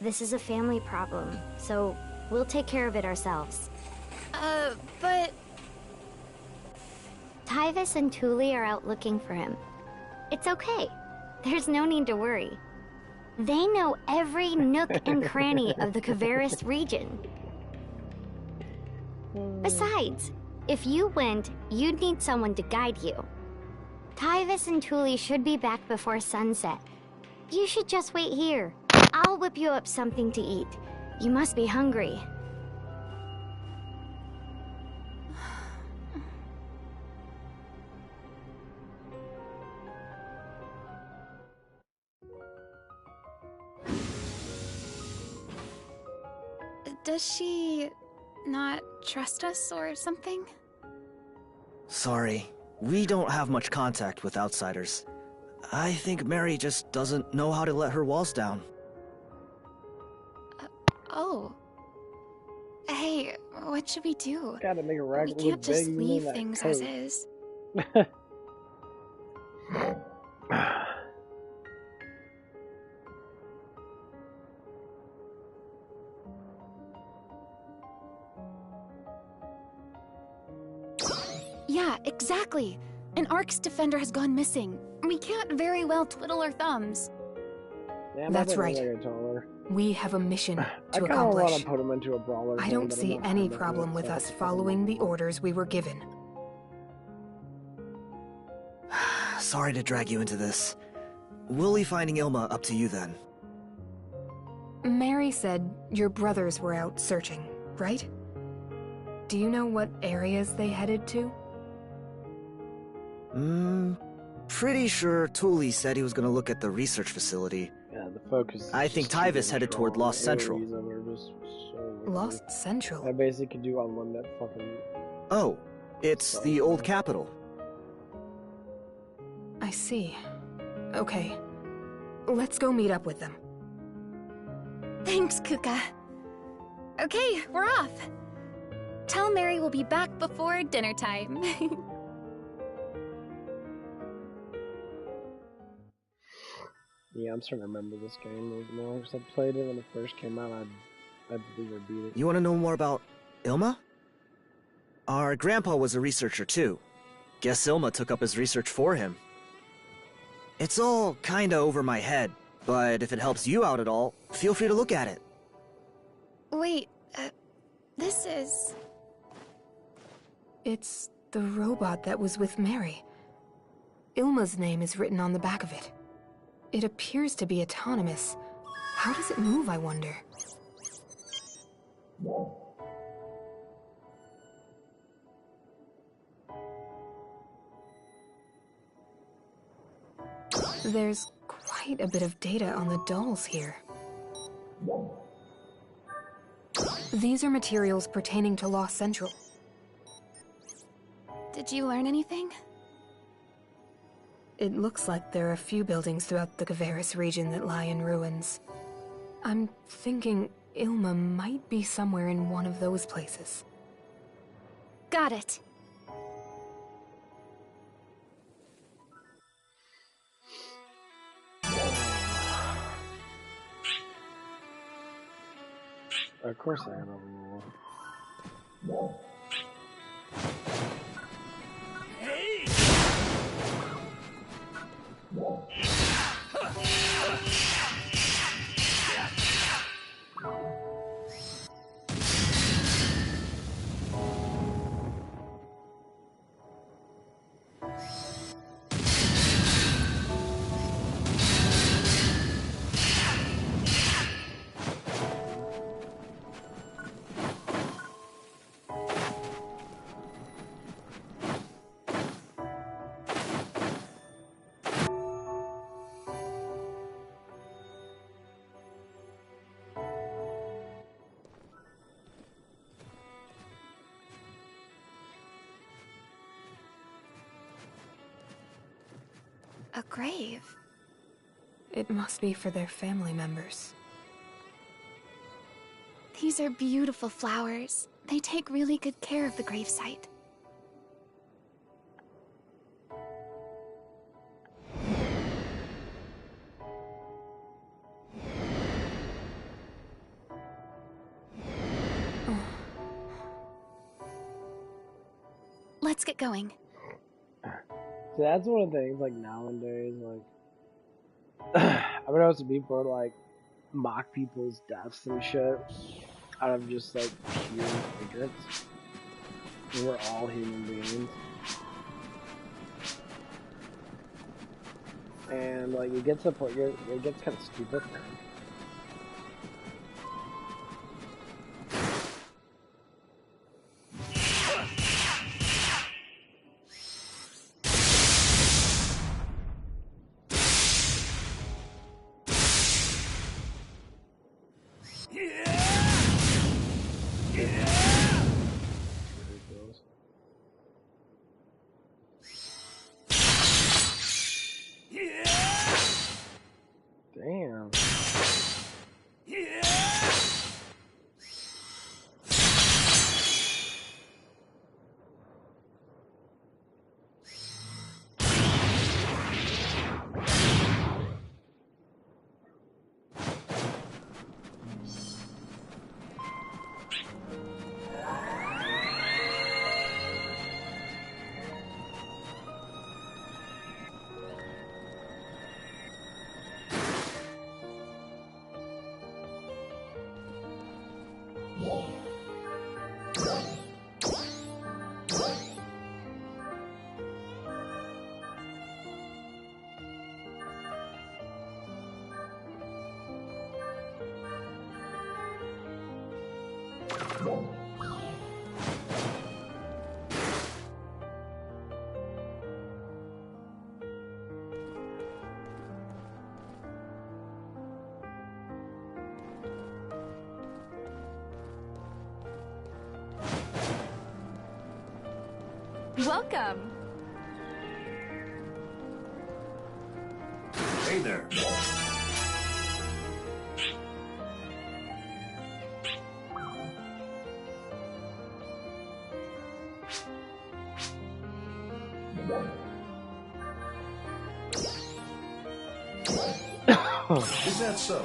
F: This is a family problem, so we'll take care of it ourselves.
H: But...
F: Tyvis and Tuli are out looking for him. It's okay. There's no need to worry. They know every nook and cranny of the Kavaris region. Besides, if you went, you'd need someone to guide you. Tyvis and Tuli should be back before sunset. You should just wait here. I'll whip you up something to eat. You must be hungry.
H: Does she not trust us or something?
I: Sorry. We don't have much contact with outsiders. I think Mary just doesn't know how to let her walls down.
H: Oh. Hey, what should we do?
A: Gotta make a
H: We
A: racket
H: can't
A: look
H: just
A: big,
H: leave
A: that
H: things
A: coat.
H: as is. Yeah, exactly. An Ark's defender has gone missing. We can't very well twiddle our thumbs.
A: Yeah,
G: That's
A: my
G: right.
A: brother's like a taller.
G: We have a mission
A: I
G: to
A: kind of want
G: accomplish.
A: to put him into a brawler.
G: I
A: thing,
G: don't
A: but I'm
G: see
A: not
G: any
A: sure
G: problem
A: about
G: with
A: it,
G: us
A: so-
G: following the orders we were given.
I: Sorry to drag you into this. we'll leave finding Ilma up to you then.
G: Mary said your brothers were out searching, right? Do you know what areas they headed to?
I: Pretty sure Thule said he was gonna look at the research facility.
A: Yeah, the focus.
I: I think Tyvis headed toward Lost Central.
G: Lost Central?
A: I basically could do unlimited fucking.
I: Oh, it's the old capital.
G: I see. Okay. Let's go meet up with them.
H: Thanks, Kuka. Okay, we're off. Tell Mary we'll be back before dinner time.
A: Yeah, I'm starting to remember this game a little bit more because I played it when it first came out. I believe I beat it.
I: You want to know more about Ilma? Our grandpa was a researcher too. Guess Ilma took up his research for him. It's all kinda over my head, but if it helps you out at all, feel free to look at it.
H: Wait, this is...
G: It's the robot that was with Mary. Ilma's name is written on the back of it. It appears to be autonomous. How does it move, I wonder? There's quite a bit of data on the dolls here. These are materials pertaining to Lost Central.
H: Did you learn anything?
G: It looks like there are a few buildings throughout the Kavaris region that lie in ruins. I'm thinking Ilma might be somewhere in one of those places.
H: Got it.
A: Of course I have more.
H: A grave?
G: It must be for their family members.
H: These are beautiful flowers. They take really good care of the gravesite. Let's get going.
A: So that's one of the things, like, nowadays, like, I've noticed people like mock people's deaths and shit out of just, like, pure ignorance. We're all human beings. And, like, it gets to the point, it gets kind of stupid. Damn.
H: Welcome.
B: Hey there. Is that so?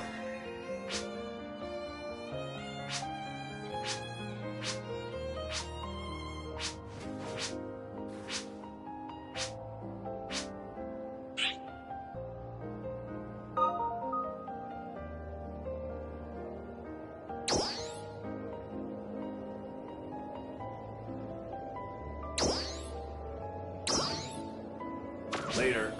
B: Later.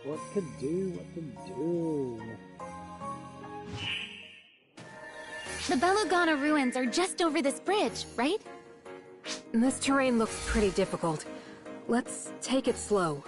A: What to do? What to do?
H: The Belugana ruins are just over this bridge, right?
G: This terrain looks pretty difficult. Let's take it slow.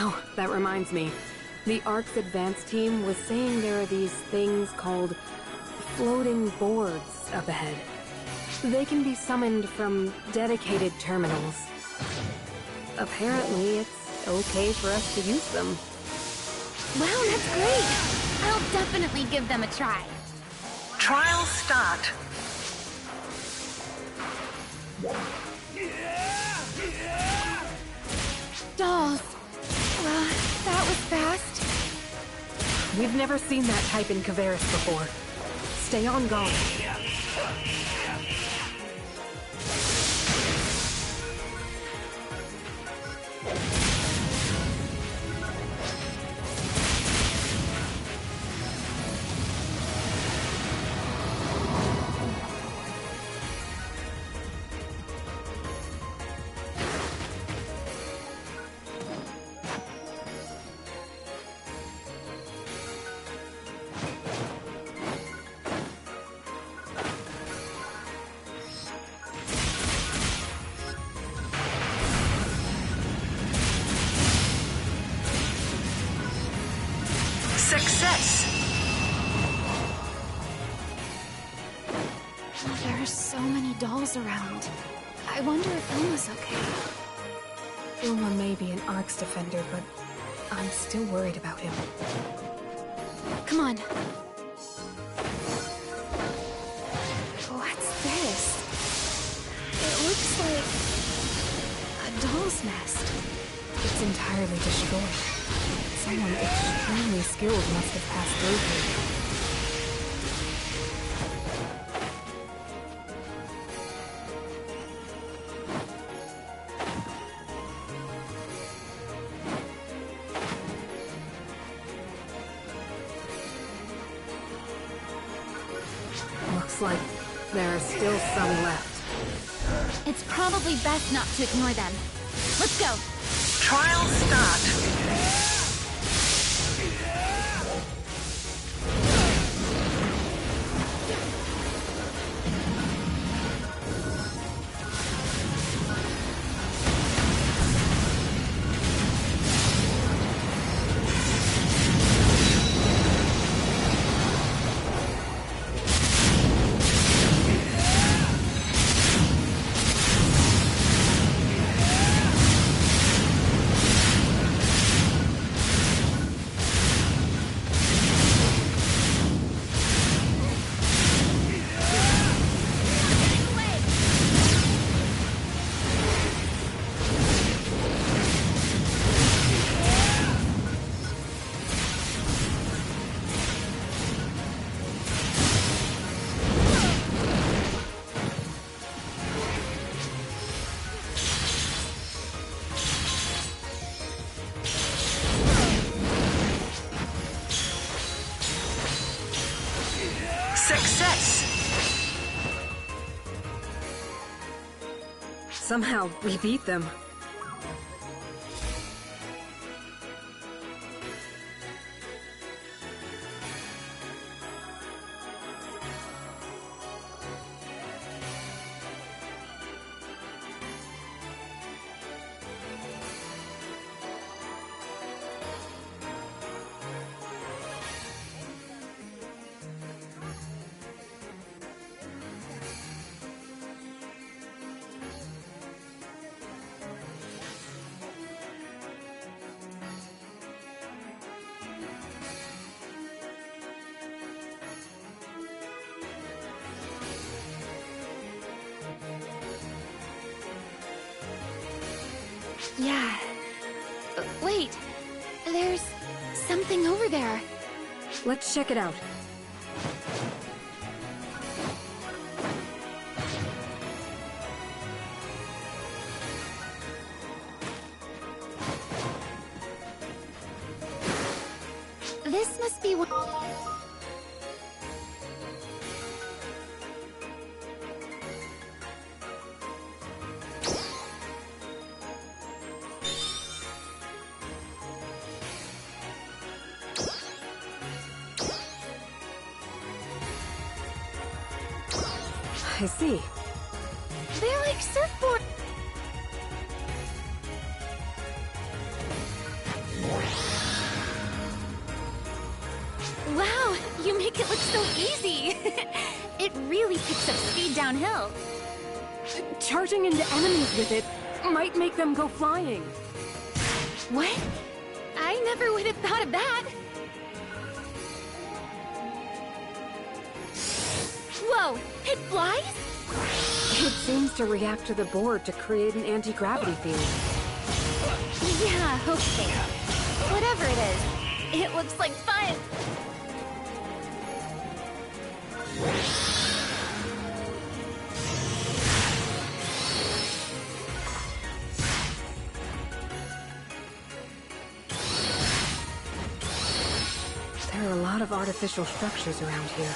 G: Oh, that reminds me. The Ark's advance team was saying there are these things called floating boards up ahead. They can be summoned from dedicated terminals. Apparently, it's okay for us to use them.
H: Wow, that's great! I'll definitely give them a try.
C: Trial start.
H: Dolls. That was fast.
G: We've never seen that type in Kavaris before. Stay on guard.
C: Success.
H: There are so many dolls around. I wonder if Ilma's okay.
G: Ilma may be an Ark's defender, but I'm still worried about him.
H: Come on. What's this? It looks like a doll's nest.
G: It's entirely destroyed. Someone extremely skilled must have passed through here. Looks like there are still some left.
H: It's probably best not to ignore them. Let's go.
C: Trial start.
G: Somehow, we beat them.
H: Yeah. Wait. There's something over there.
G: Let's check it out.
H: This must be what...
G: I see.
H: They're like surfboard. Wow, you make it look so easy. It really picks up speed downhill.
G: Charging into enemies with it might make them go flying.
H: What? I never would have thought of that. Whoa, it flies?
G: It seems to react to the board to create an anti-gravity field.
H: Yeah, okay. Whatever it is, it looks like fun.
G: There are a lot of artificial structures around here.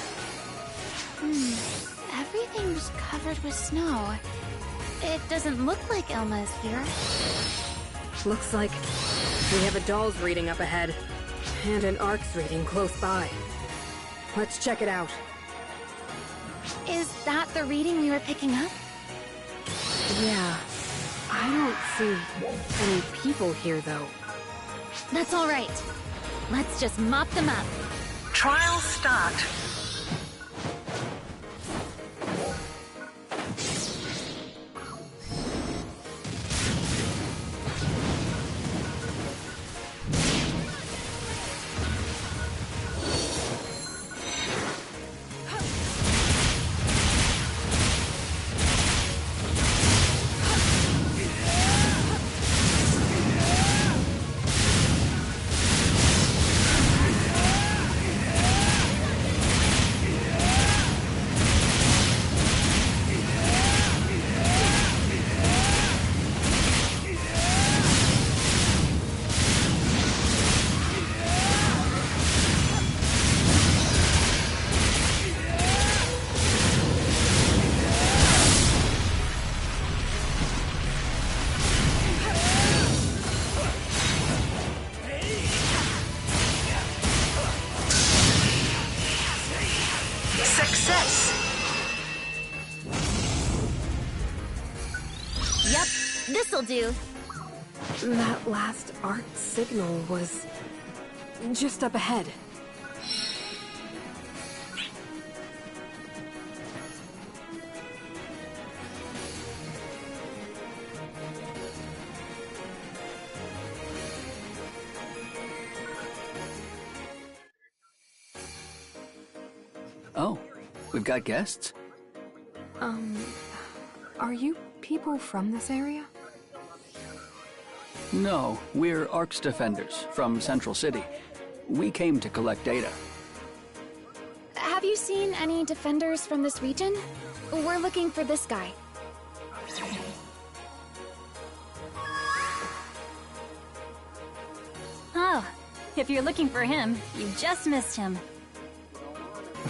H: Everything's covered with snow. It doesn't look like Ilma is here.
G: Looks like we have a doll's reading up ahead, and an ARC's reading close by. Let's check it out.
H: Is that the reading we were picking up?
G: Yeah, I don't see any people here, though.
H: That's all right. Let's just mop them up.
C: Trial start.
H: Success! Yep, this'll do.
G: That last ARC signal was just up ahead.
J: Oh, we've got guests?
G: Are you people from this area?
J: No, we're ARC's defenders from Central City. We came to collect data.
H: Have you seen any defenders from this region? We're looking for this guy.
D: Oh, if you're looking for him, you just missed him.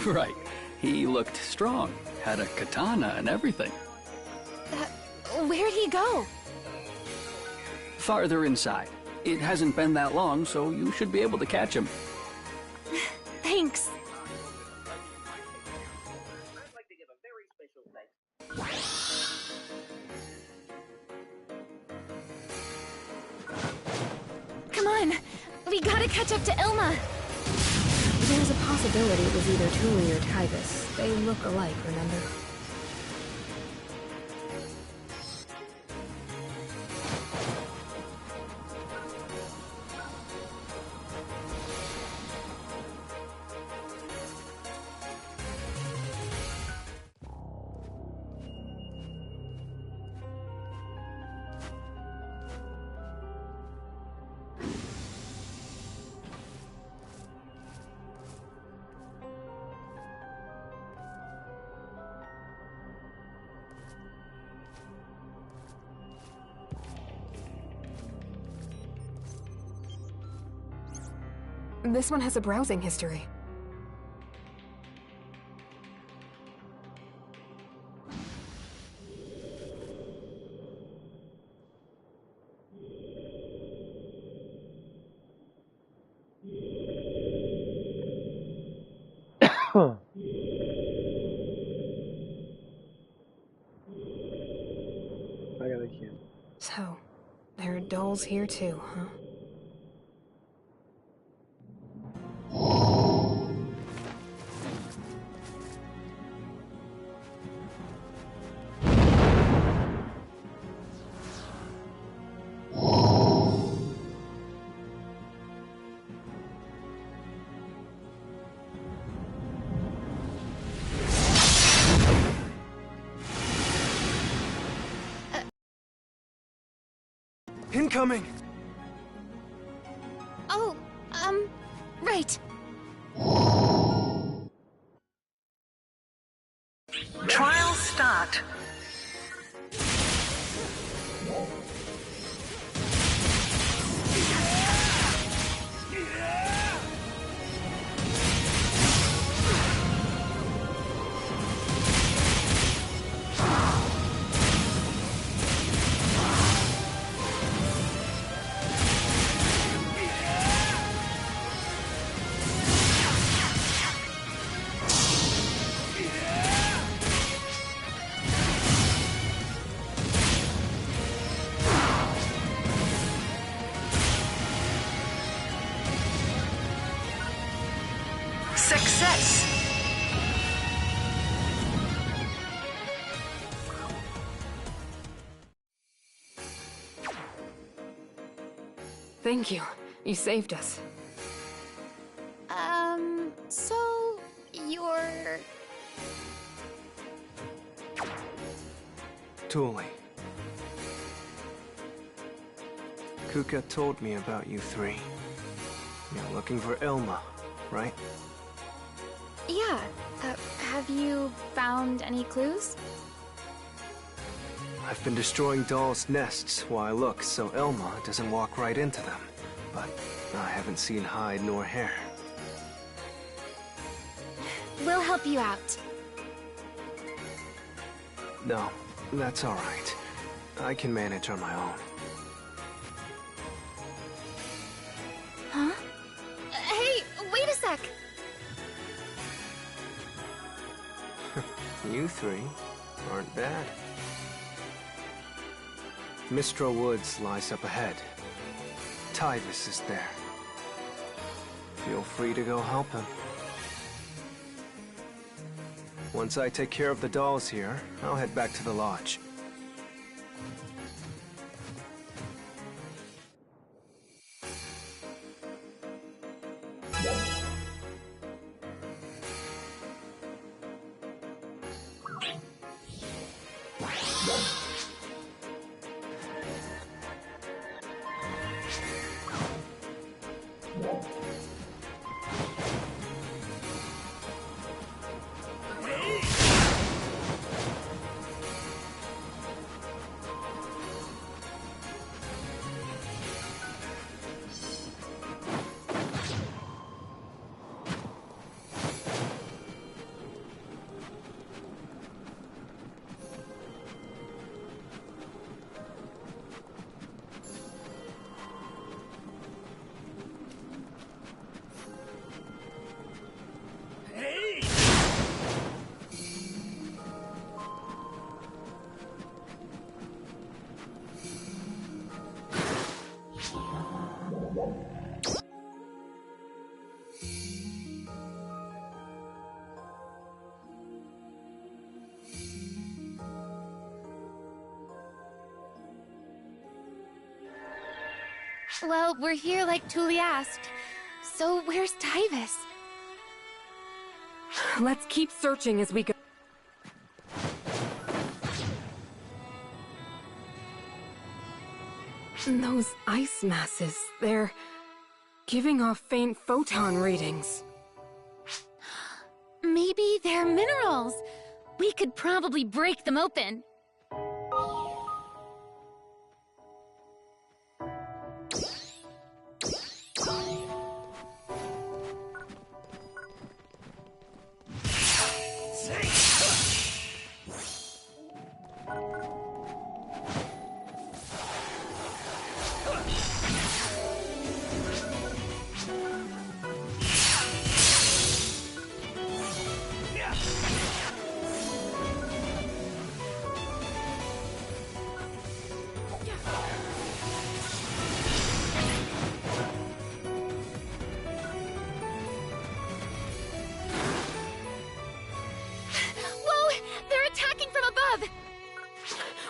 J: Right. He looked strong, had a katana and everything.
H: Where'd he go?
J: Farther inside. It hasn't been that long, so you should be able to catch him.
H: Thanks. Come on, we gotta catch up to Ilma.
G: There's a possibility it was either Thule or Tybus. They look alike, remember? This one has a browsing history.
A: I got a kid.
G: So, there are dolls here too, huh?
E: Incoming!
H: Oh, right.
C: Trial start. Success!
G: Thank you. You saved us.
H: So you're...
K: Thule. Kuka told me about you three. You're looking for Ilma, right?
H: Yeah. Have you found any clues?
K: I've been destroying dolls' nests while I look so Ilma doesn't walk right into them. But I haven't seen hide nor hair.
H: We'll help you out.
K: No, that's all right. I can manage on my own.
H: Huh? Hey, wait a sec!
K: You three aren't bad. Mistral Woods lies up ahead. Tybus is there. Feel free to go help him. Once I take care of the dolls here, I'll head back to the lodge.
H: Well, we're here like Tuli asked. So where's Tyvis?
G: Let's keep searching as we go. Those ice masses, they're giving off faint photon readings.
H: Maybe they're minerals. We could probably break them open.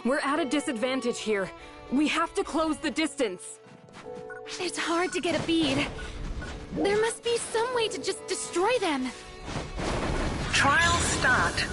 G: We're at a disadvantage here. We have to close the distance.
H: It's hard to get a bead. There must be some way to just destroy them.
C: Trial start.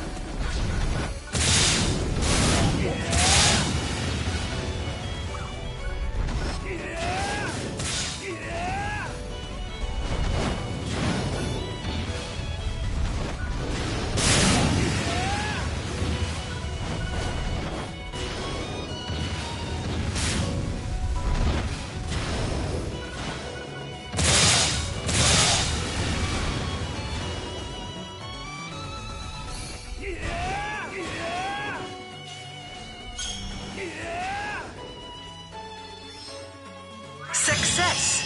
C: Success!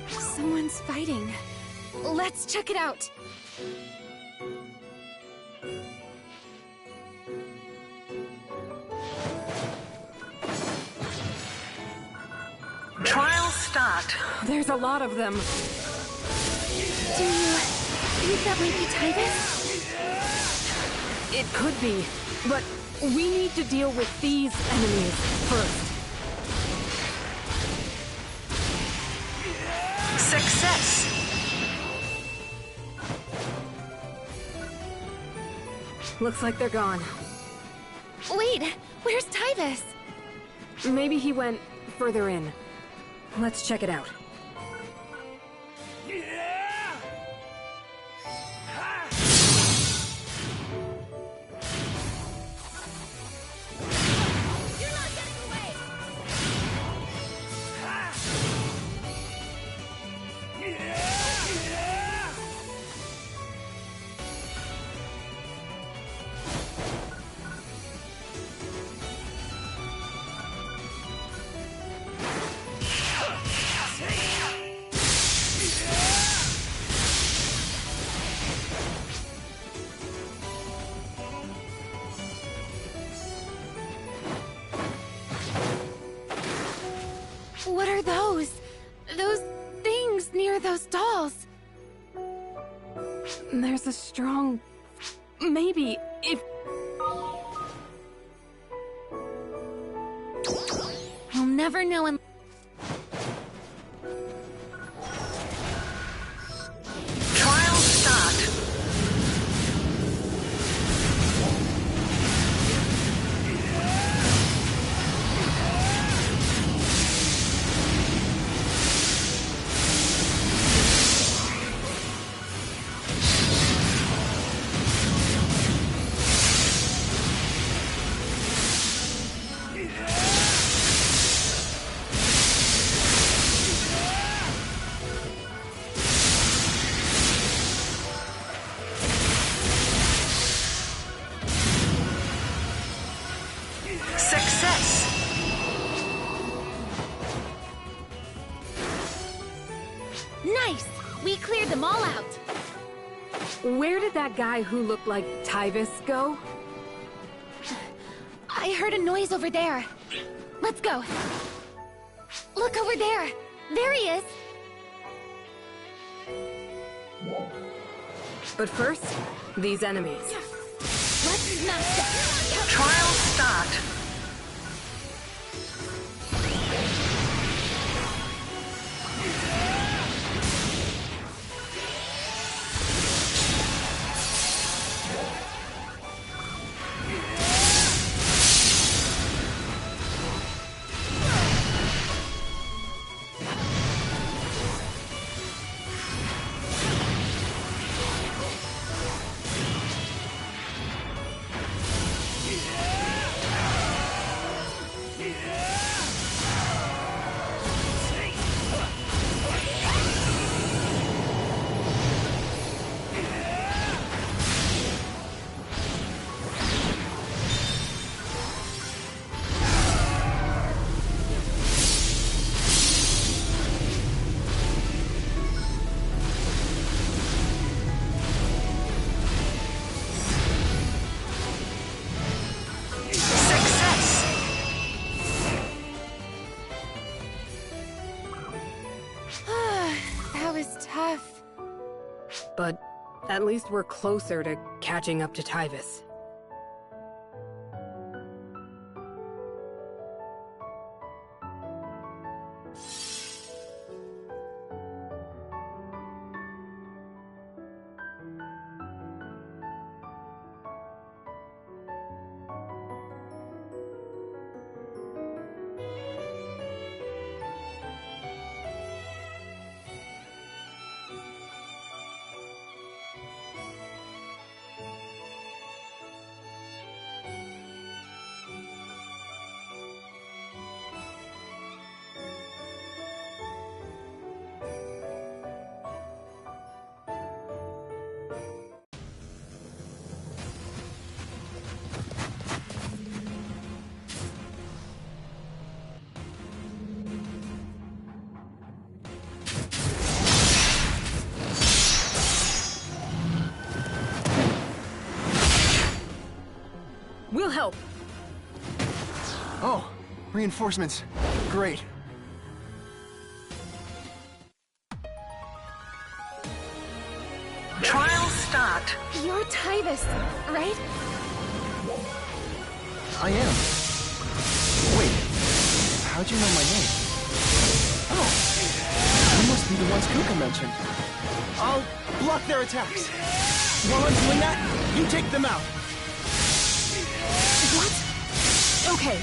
H: Someone's fighting. Let's check it out.
C: Trial start.
G: There's a lot of them.
H: Do you think that might be Tyvis?
G: It could be, but we need to deal with these enemies first.
C: Success!
G: Looks like they're gone.
H: Wait, where's Tyvis?
G: Maybe he went further in. Let's check it out.
H: What are those? Those things near those dolls?
G: There's a strong... Maybe, if...
H: We'll never know unless...
C: Trial start. Success!
H: Nice! We cleared them all out.
G: Where did that guy who looked like Tyvis go?
H: I heard a noise over there. Let's go. Look over there. There he is.
G: But first, these enemies.
H: Let's
C: Trial start.
H: That was tough.
G: But at least we're closer to catching up to Tyvis. We'll help.
K: Oh, reinforcements. Great.
C: Trial start.
H: You're Tyvis, right?
K: I am. Wait, how'd you know my name? Oh, you must be the ones Kuka mentioned. I'll block their attacks. While I'm doing that, you take them out.
H: What? Okay.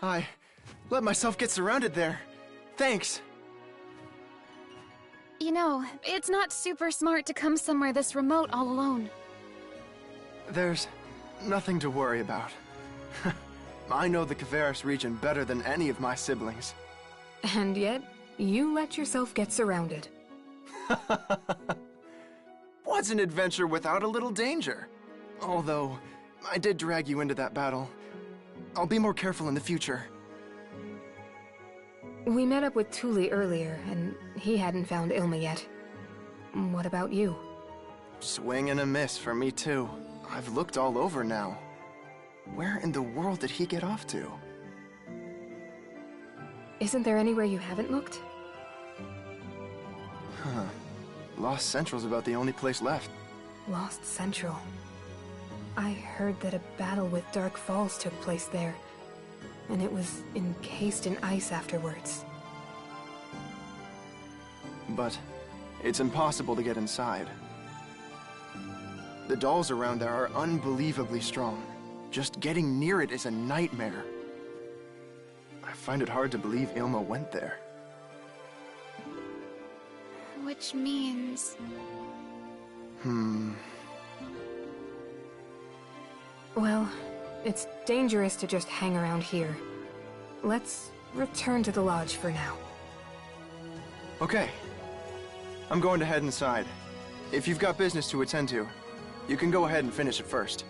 K: I let myself get surrounded there. Thanks.
H: You know, it's not super smart to come somewhere this remote all alone.
K: There's nothing to worry about. I know the Kavaris region better than any of my siblings.
G: And yet, you let yourself get surrounded.
K: What's an adventure without a little danger? Although, I did drag you into that battle. I'll be more careful in the future.
G: We met up with Thule earlier, and he hadn't found Ilma yet. What about you?
K: Swing and a miss for me too. I've looked all over now. Where in the world did he get off to?
G: Isn't there anywhere you haven't looked?
K: Huh. Lost Central's about the only place left.
G: Lost Central. I heard that a battle with Dark Falls took place there, and it was encased in ice afterwards.
K: But it's impossible to get inside. The dolls around there are unbelievably strong. Just getting near it is a nightmare. I find it hard to believe Ilma went there.
H: Which means...
G: Well, it's dangerous to just hang around here. Let's return to the lodge for now.
K: Okay. I'm going to head inside. If you've got business to attend to, you can go ahead and finish it first.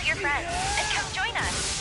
L: your friends and come join us.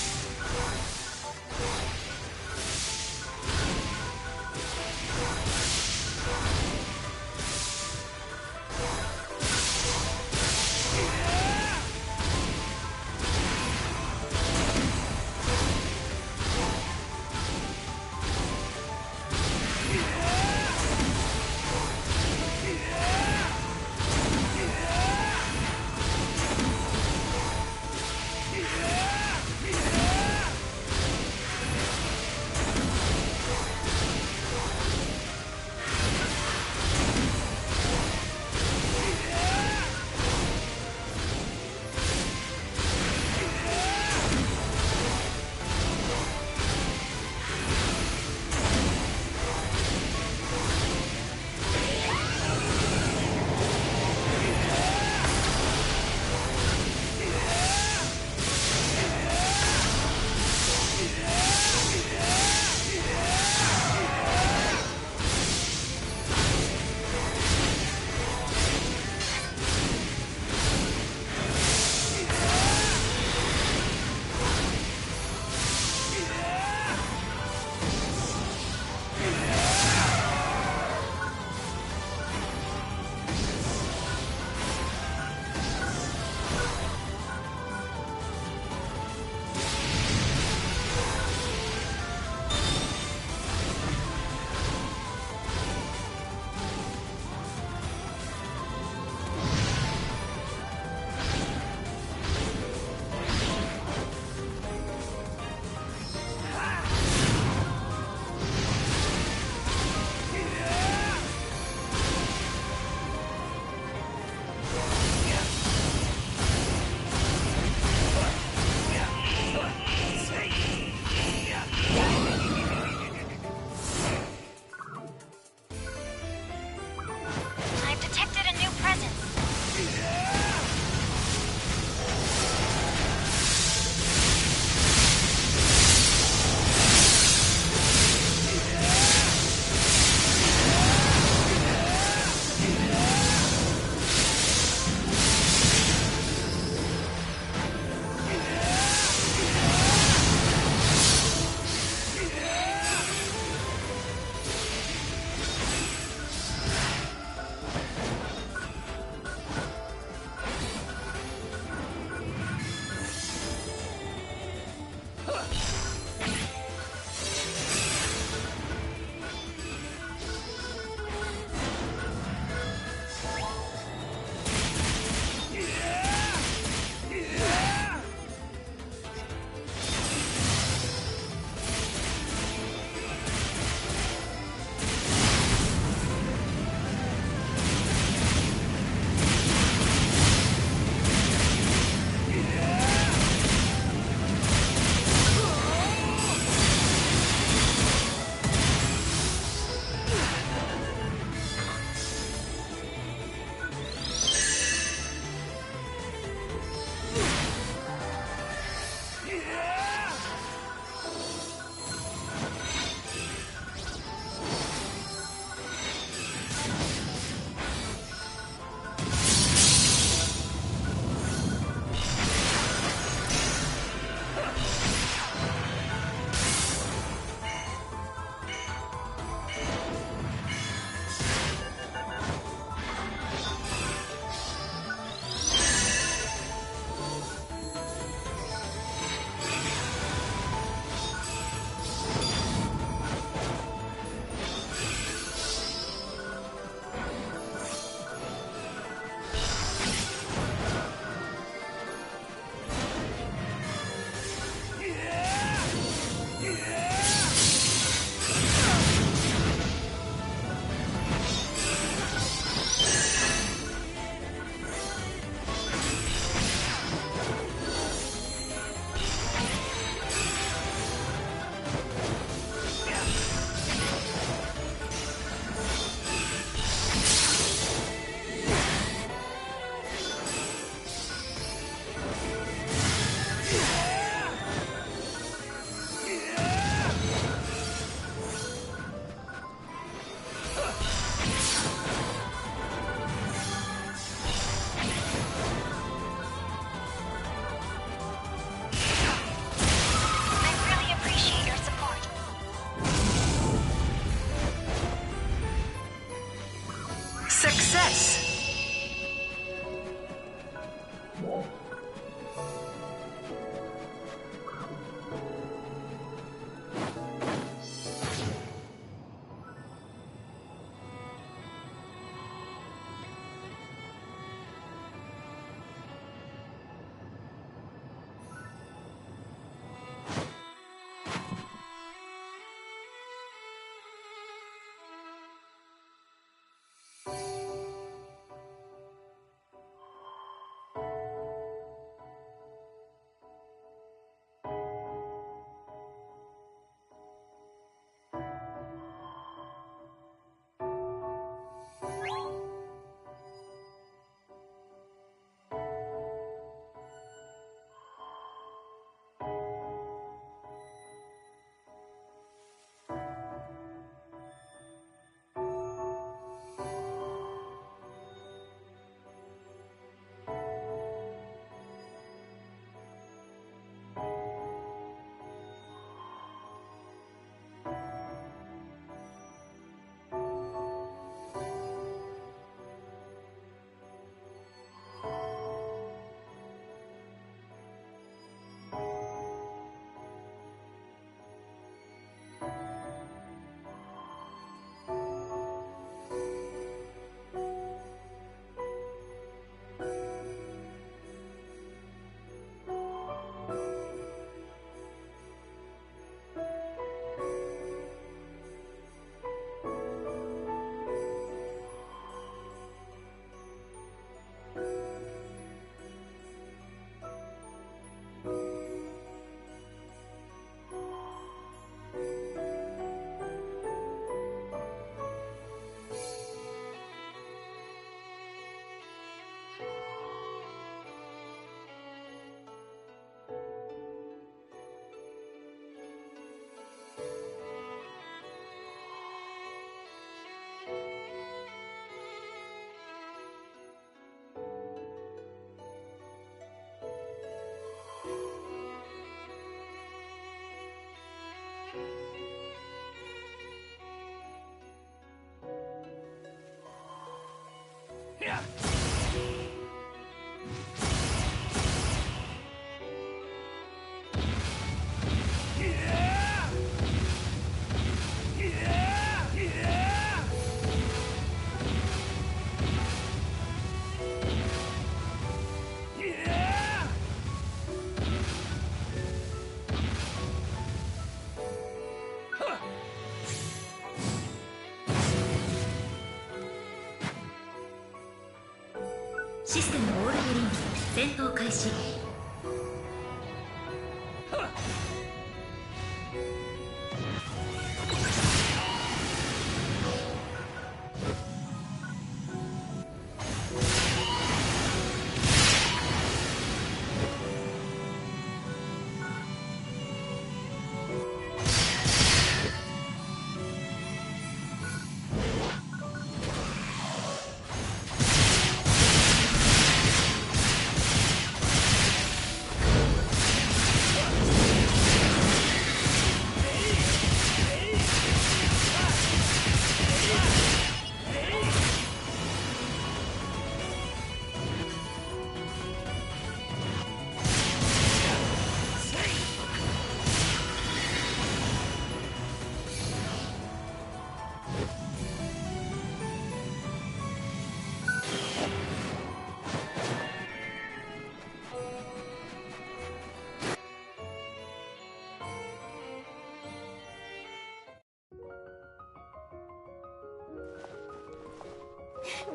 M: システムオールグリーン戦闘開始。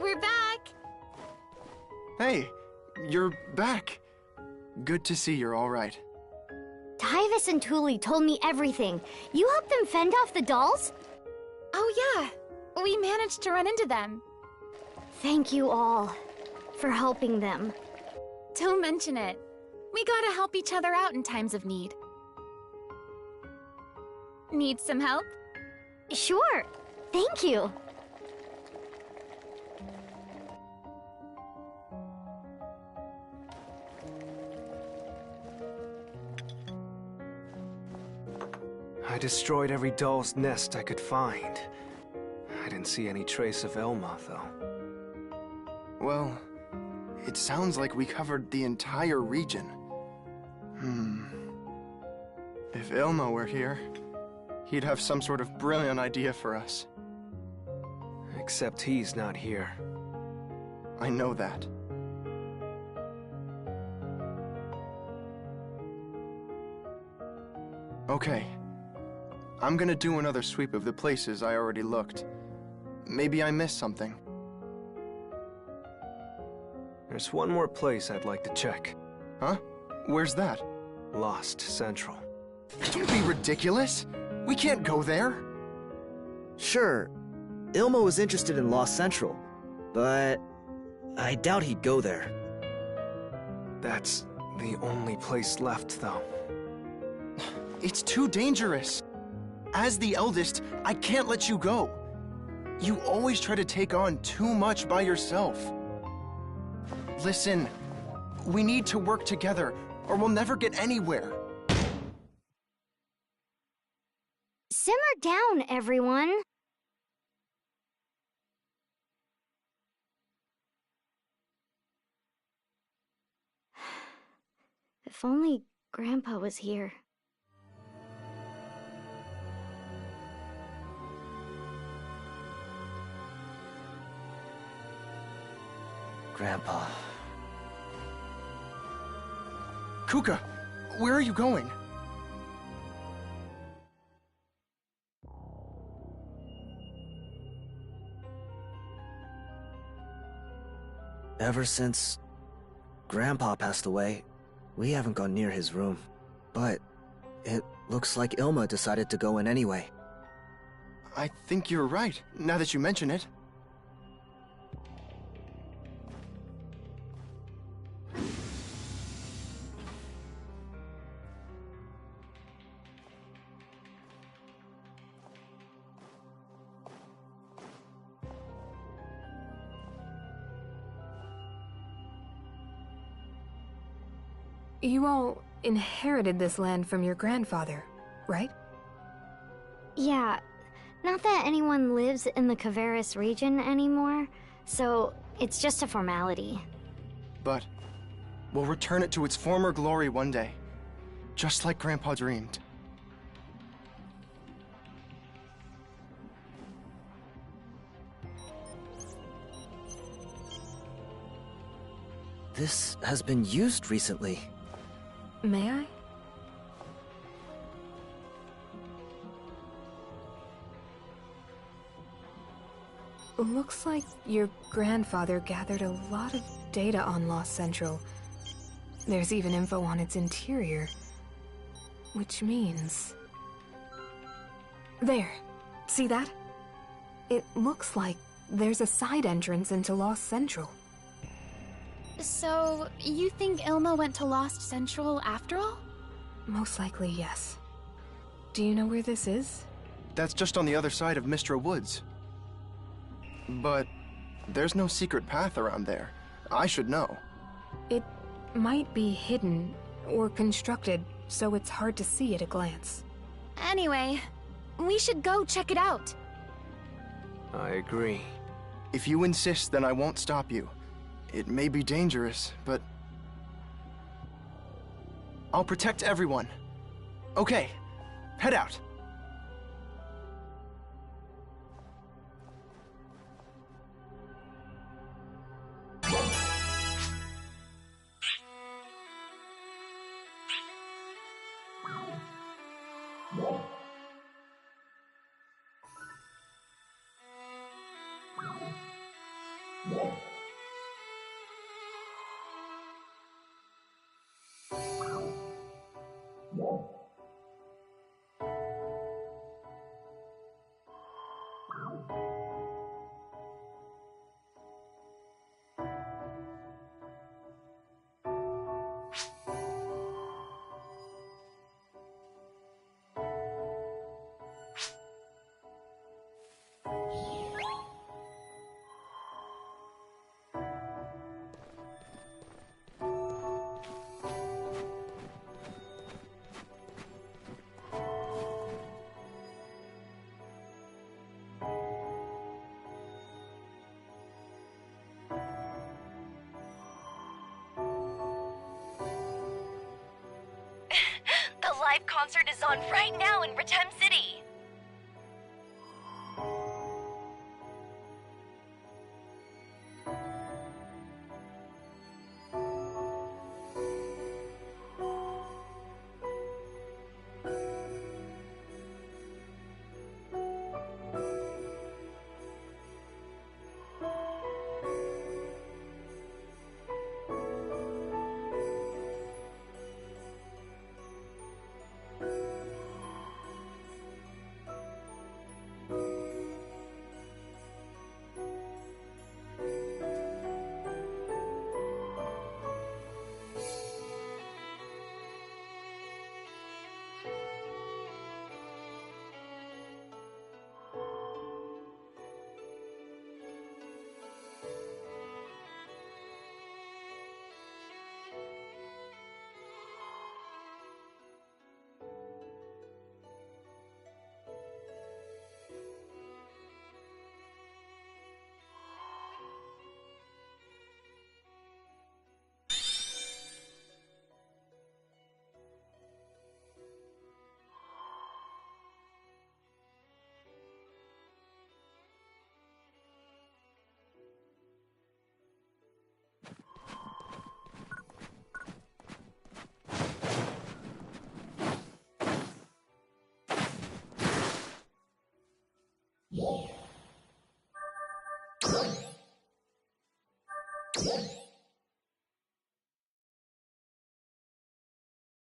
H: We're back!
K: Hey, you're back. Good to see you're all right.
F: Tyvis and Thule told me everything. You helped them fend off the dolls?
H: Oh yeah, we managed to run into them.
F: Thank you all for helping them.
H: Don't mention it. We gotta help each other out in times of need. Need some help?
F: Sure. Thank you.
N: I destroyed every doll's nest I could find. I didn't see any trace of Elma, though.
K: Well, it sounds like we covered the entire region. If Ilma were here, he'd have some sort of brilliant idea for us.
N: Except he's not here.
K: I know that. Okay. I'm gonna do another sweep of the places I already looked. Maybe I missed something.
N: There's one more place I'd like to check.
K: Huh? Where's that?
N: Lost Central.
K: Don't be ridiculous! We can't go there!
I: Sure, Ilmo was interested in Lost Central, but I doubt he'd go there.
N: That's the only place left, though.
K: It's too dangerous! As the eldest, I can't let you go. You always try to take on too much by yourself. Listen, we need to work together, or we'll never get anywhere.
F: Simmer down, everyone. If only Grandpa was here.
I: Grandpa.
K: Kuka, where are you going?
I: Ever since Grandpa passed away, we haven't gone near his room. But it looks like Ilma decided to go in anyway.
K: I think you're right, now that you mention it.
G: You all inherited this land from your grandfather, right?
F: Yeah, not that anyone lives in the Kavaris region anymore, so it's just a formality.
K: But we'll return it to its former glory one day, just like Grandpa dreamed.
I: This has been used recently.
G: May I? Looks like your grandfather gathered a lot of data on Lost Central. There's even info on its interior. Which means... There. See that? It looks like there's a side entrance into Lost Central.
H: So, you think Ilma went to Lost Central after all?
G: Most likely, yes. Do you know where this is?
K: That's just on the other side of Mistra Woods. But there's no secret path around there. I should know.
G: It might be hidden or constructed, so it's hard to see at a glance.
H: Anyway, we should go check it out.
N: I agree.
K: If you insist, then I won't stop you. It may be dangerous, but... I'll protect everyone. Okay, head out.
L: The live concert is on right now in Bretem City.